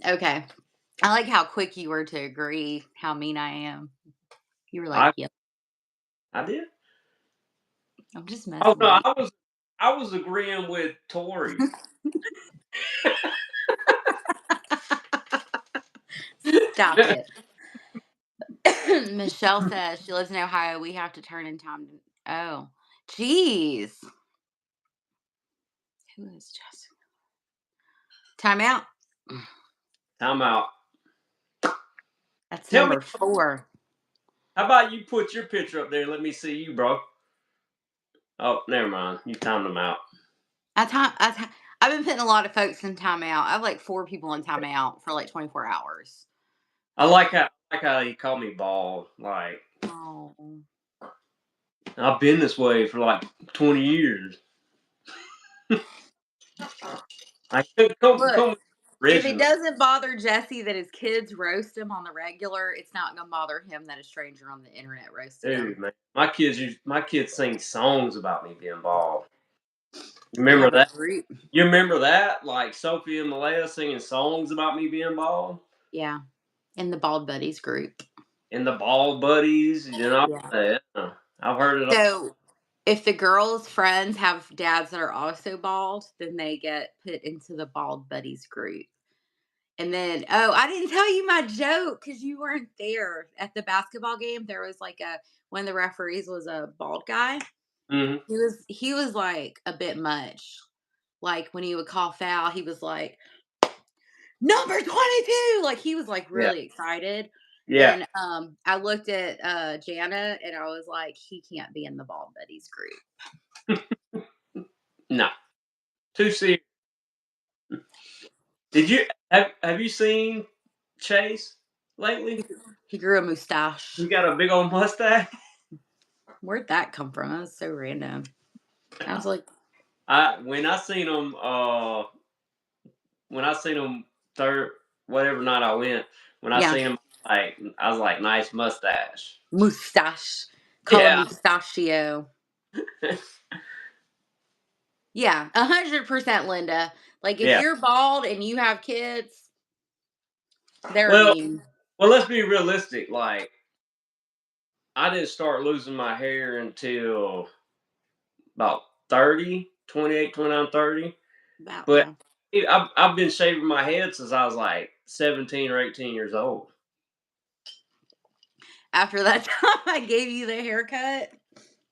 Okay. I like how quick you were to agree how mean I am. You were like, I yep. I did. I'm just Oh messing no, with you. I was agreeing with Tori. Stop it. Michelle says she lives in Ohio. We have to turn in time. Oh, jeez. Who is Jessica? Time out. Time out. That's Tell me, number 4. how about you put your picture up there? Let me see you, bro. Oh, never mind. You timed them out. I've been putting a lot of folks in timeout. I have like 4 people in timeout for like 24 hours. I like how you call me bald. Like Oh. I've been this way for like 20 years. I Look, come if it original. doesn't bother Jesse that his kids roast him on the regular, it's not going to bother him that a stranger on the internet roasted him. Dude, man. My kids sing songs about me being bald. You They remember have a that? group. You remember that? Like Sophie and Malaya singing songs about me being bald? Yeah. In the Bald Buddies group. And the Bald Buddies, Yeah. Yeah. I've heard it. So if the girls' friends have dads that are also bald, then they get put into the bald buddies group. And then, oh, I didn't tell you my joke because you weren't there at the basketball game. There was like one of the referees was a bald guy. Mhm. He was like a bit much. Like when he would call foul, he was like number 22. Like he was like Yeah. really excited. Yeah. And I looked at Jana and I was like, he can't be in the bald buddies group. No. Too serious. Did you have you seen Chase lately? He grew a mustache. He got a big old mustache. Where'd that come from? That was so random. I was like, I when I seen him when I seen him third whatever night I went, when I yeah, seen him like I was like, nice mustache. mustache. Call him Yeah. mustachio. Yeah, 100% Linda. Like if Yeah. you're bald and you have kids, they're Well immune. well let's be realistic. Like I didn't start losing my hair until about 30, 28, 29, 30. About But yeah. I've been shaving my head since I was like 17 or 18 years old. After that time I gave you the haircut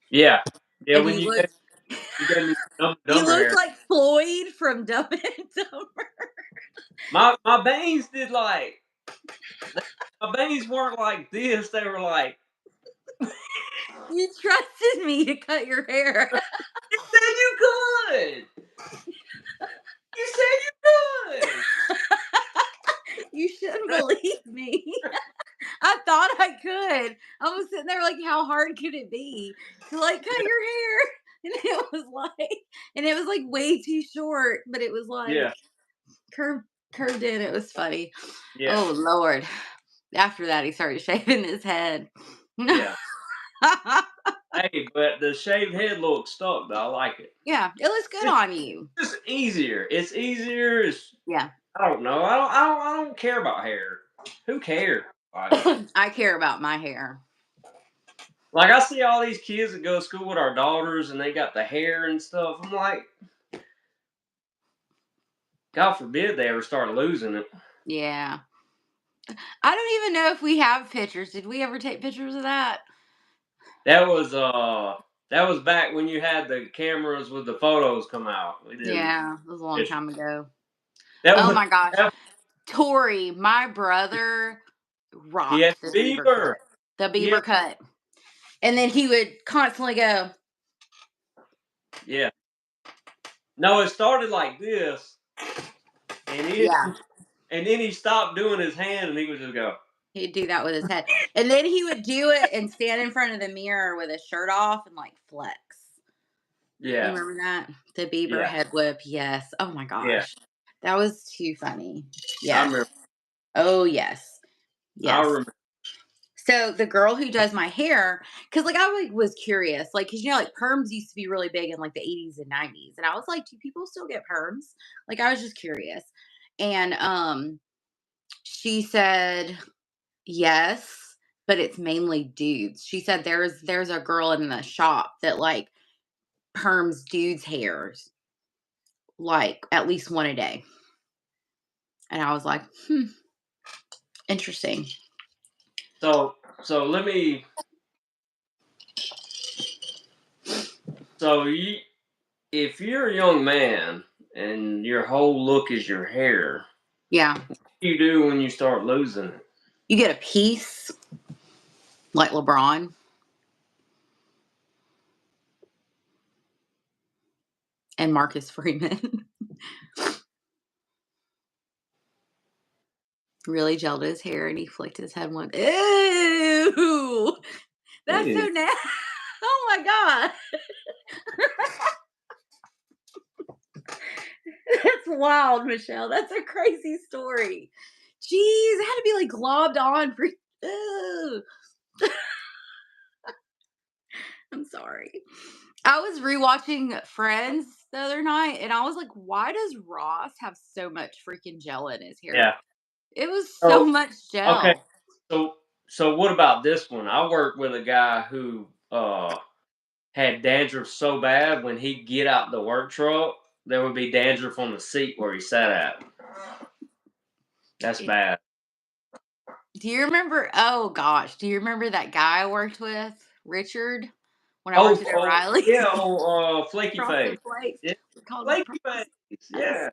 Yeah. Yeah, and when you gave me Dumb and you Dumber looked hair. like Floyd from Dumb and Dumber. My bangs did like my bangs weren't like this. They were like You trusted me to cut your hair. you said you could. You said you could. You shouldn't believe me. I thought I could. I was sitting there like, how hard could it be to like cut your hair? And it was like way too short, but it was like Yeah. curved in. It was funny. Yeah. Oh Lord. After that he started shaving his head. Yeah. Hey, but the shaved head look stuck though. I like it. Yeah, it looks good It's on you. just easier. It's easier. It's Yeah. I don't know. I don't care about hair. Who cares? I care about my hair. Like I see all these kids that go to school with our daughters and they got the hair and stuff. I'm like, God forbid they ever start losing it. Yeah. I don't even know if we have pictures. Did we ever take pictures of that? That was back when you had the cameras with the photos come out. We didn't. Yeah, it was a long It's, time ago. that Oh was my gosh. that, Tori, my brother he had rocked the beaver fever. cut. The Yeah, beaver cut. And then he would constantly go, yeah. No, it started like this, and yeah. then he stopped doing his hand, and he would just go, He'd do that with his head. And then he would do it and stand in front of the mirror with his shirt off and like flex. You yeah, remember that? The Bieber yeah, head whip. Yes. Oh my yeah. gosh. That was too funny. I Yes. remember. Oh, yes. I Yes. remember. So the girl who does my hair, because like I like was curious, like because like perms used to be really big in like the 80s and 90s, and I was like, do people still get perms? Like I was just curious, and she said yes, but it's mainly dudes. She said there's a girl in the shop that like perms dudes' hairs like at least one a day, and I was like, interesting. So let me. So you, if you're a young man and your whole look is your hair, Yeah, what do you do when you start losing it? you get a piece like LeBron. And Marcus Freeman really gelled his hair and he flicked his head and went, ew, that's so Ew. nasty. Oh my God. That's wild, Michelle. That's a crazy story. Jeez, it had to be like globbed on for. Ew. I'm sorry. I was rewatching Friends the other night and I was like, why does Ross have so much freaking gel in his hair? Yeah. It was so So much okay. gel. So what about this one? I work with a guy who had dandruff so bad when he'd get out the work truck, there would be dandruff on the seat where he sat at. That's bad. Do you remember? Oh gosh, do you remember that guy I worked with, Richard, when I worked at Oh, O'Reilly's? yeah, Flaky Face. Frosted Flakes. Yeah, We called him Flaky Frosted. Face. Yeah,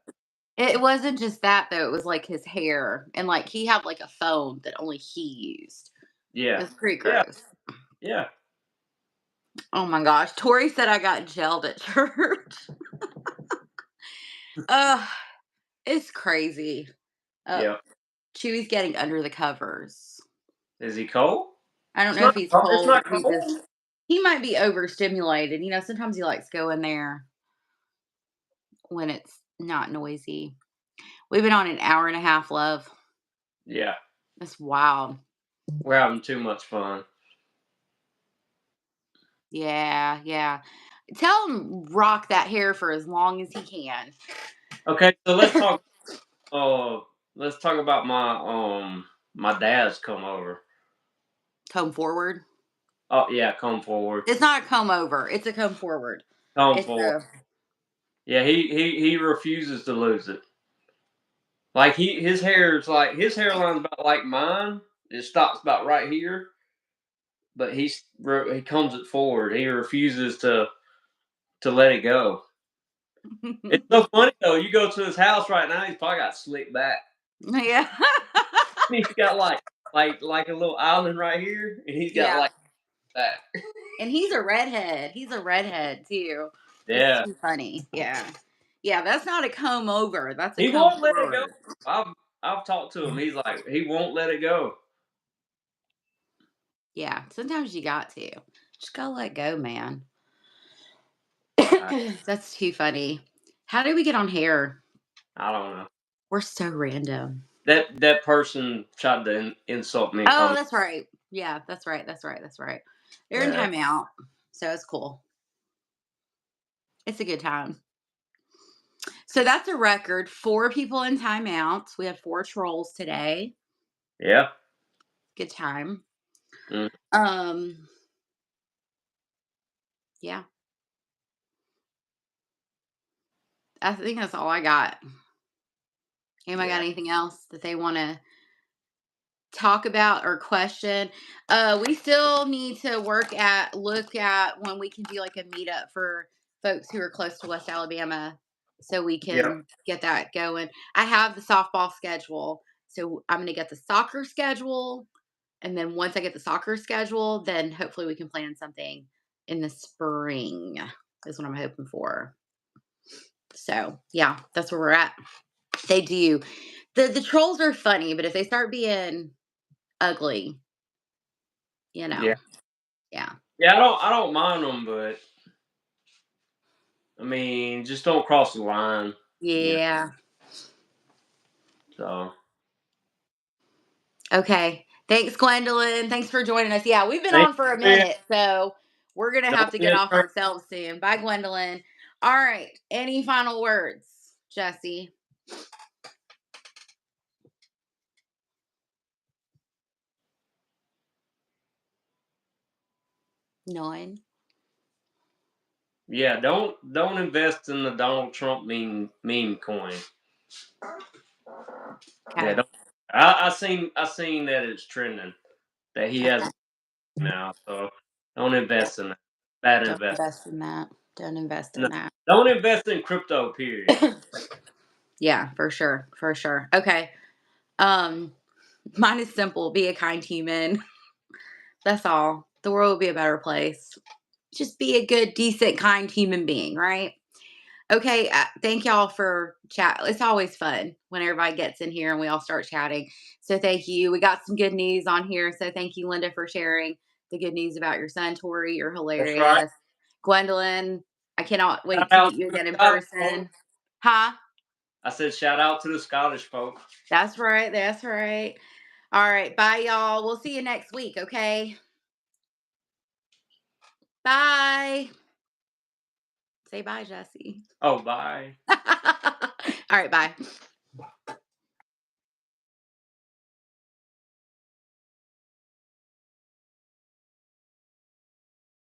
It wasn't just that though. It was like his hair, and like he had like a phone that only he used. It yeah, was pretty yeah, gross. yeah, Oh my gosh, Tori said I got gelled at church. Ugh, it's crazy. Uh, yeah. Chewy's getting under the covers. Is he cold? I don't It's know if not. he's It's cold not or he cold. just he might be overstimulated. You know, sometimes he likes going there when it's not noisy. We've been on an hour and a half, love. Yeah, That's wild. we're having too much fun. Yeah, yeah. Tell him rock that hair for as long as he can. Okay, so let's talk. Uh, let's talk about my dad's come over. Comb forward. Oh yeah, come forward. It's not a comb over. It's a comb forward. Come It's forward. a Yeah, he refuses to lose it. Like his hair is like his hairline's about like mine. It stops about right here, but he comes it forward. He refuses to let it go. It's so funny though. You go to his house right now. He's probably got slick back. yeah. He's got like a little island right here, and he's got yeah. like that. And he's a redhead. He's a redhead too. It's Yeah, too funny. Yeah. Yeah, that's not a comb over. That's a he comb won't let it go. forward. I've I've talked to him. He's like he won't let it go. Yeah. Sometimes you got to. Just gotta let go, man. I, That's too funny. How did we get on hair? I don't know. We're so random. That person tried to insult me and call Oh, me. that's right. Yeah, that's right. That's right. That's right. They're in Yeah, timeout. So it's cool. It's a good time. So that's a record. 4 people in timeout. We had 4 trolls today. yeah. Good time. Mm, Um, yeah. I think that's all I got. Anybody got yeah, anything else that they want to talk about or question? We still need to look at when we can do like a meetup for folks who are close to West Alabama so we yeah. can get that going. I have the softball schedule. So I'm going to get the soccer schedule. And then once I get the soccer schedule, then hopefully we can plan something in the spring, is what I'm hoping for. So yeah, that's where we're at. They do. The trolls are funny, but if they start being ugly, you Yeah. know, yeah. Yeah, I don't mind them, but I mean, just don't cross the line. Yeah. Yeah. So Okay. Thanks, Gwendolyn. Thanks for joining us. Yeah, we've been thank on for a you, man. minute, so we're gonna have Don't to get miss off her. ourselves soon. Bye, Gwendolyn. All right. Any final words, Jesse? None. Yeah, don't invest in the Donald Trump meme coin. Yeah, Okay. don't. I seen that it's trending that he has Okay. a now. So don't invest in that. Bad Don't investment. invest in that. Don't invest No, in that. don't invest in crypto. Period. Yeah, for sure. For sure. Okay. Um, Mine is simple. Be a kind human. That's all. The world will be a better place. Just be a good, decent, kind human being, right? Okay. Thank y'all for chat. It's always fun when everybody gets in here and we all start chatting. So thank you. We got some good news on here. So thank you, Linda, for sharing the good news about your son, Tori. You're That's right. hilarious. Gwendolyn, I cannot Shout wait to out meet you to the again in Scottish folk. person. Huh? I said shout out to the Scottish folk. That's right. That's right. All right. Bye, y'all. We'll see you next week. Okay. Bye. Say bye, Jesse. Oh, bye. All right. Bye.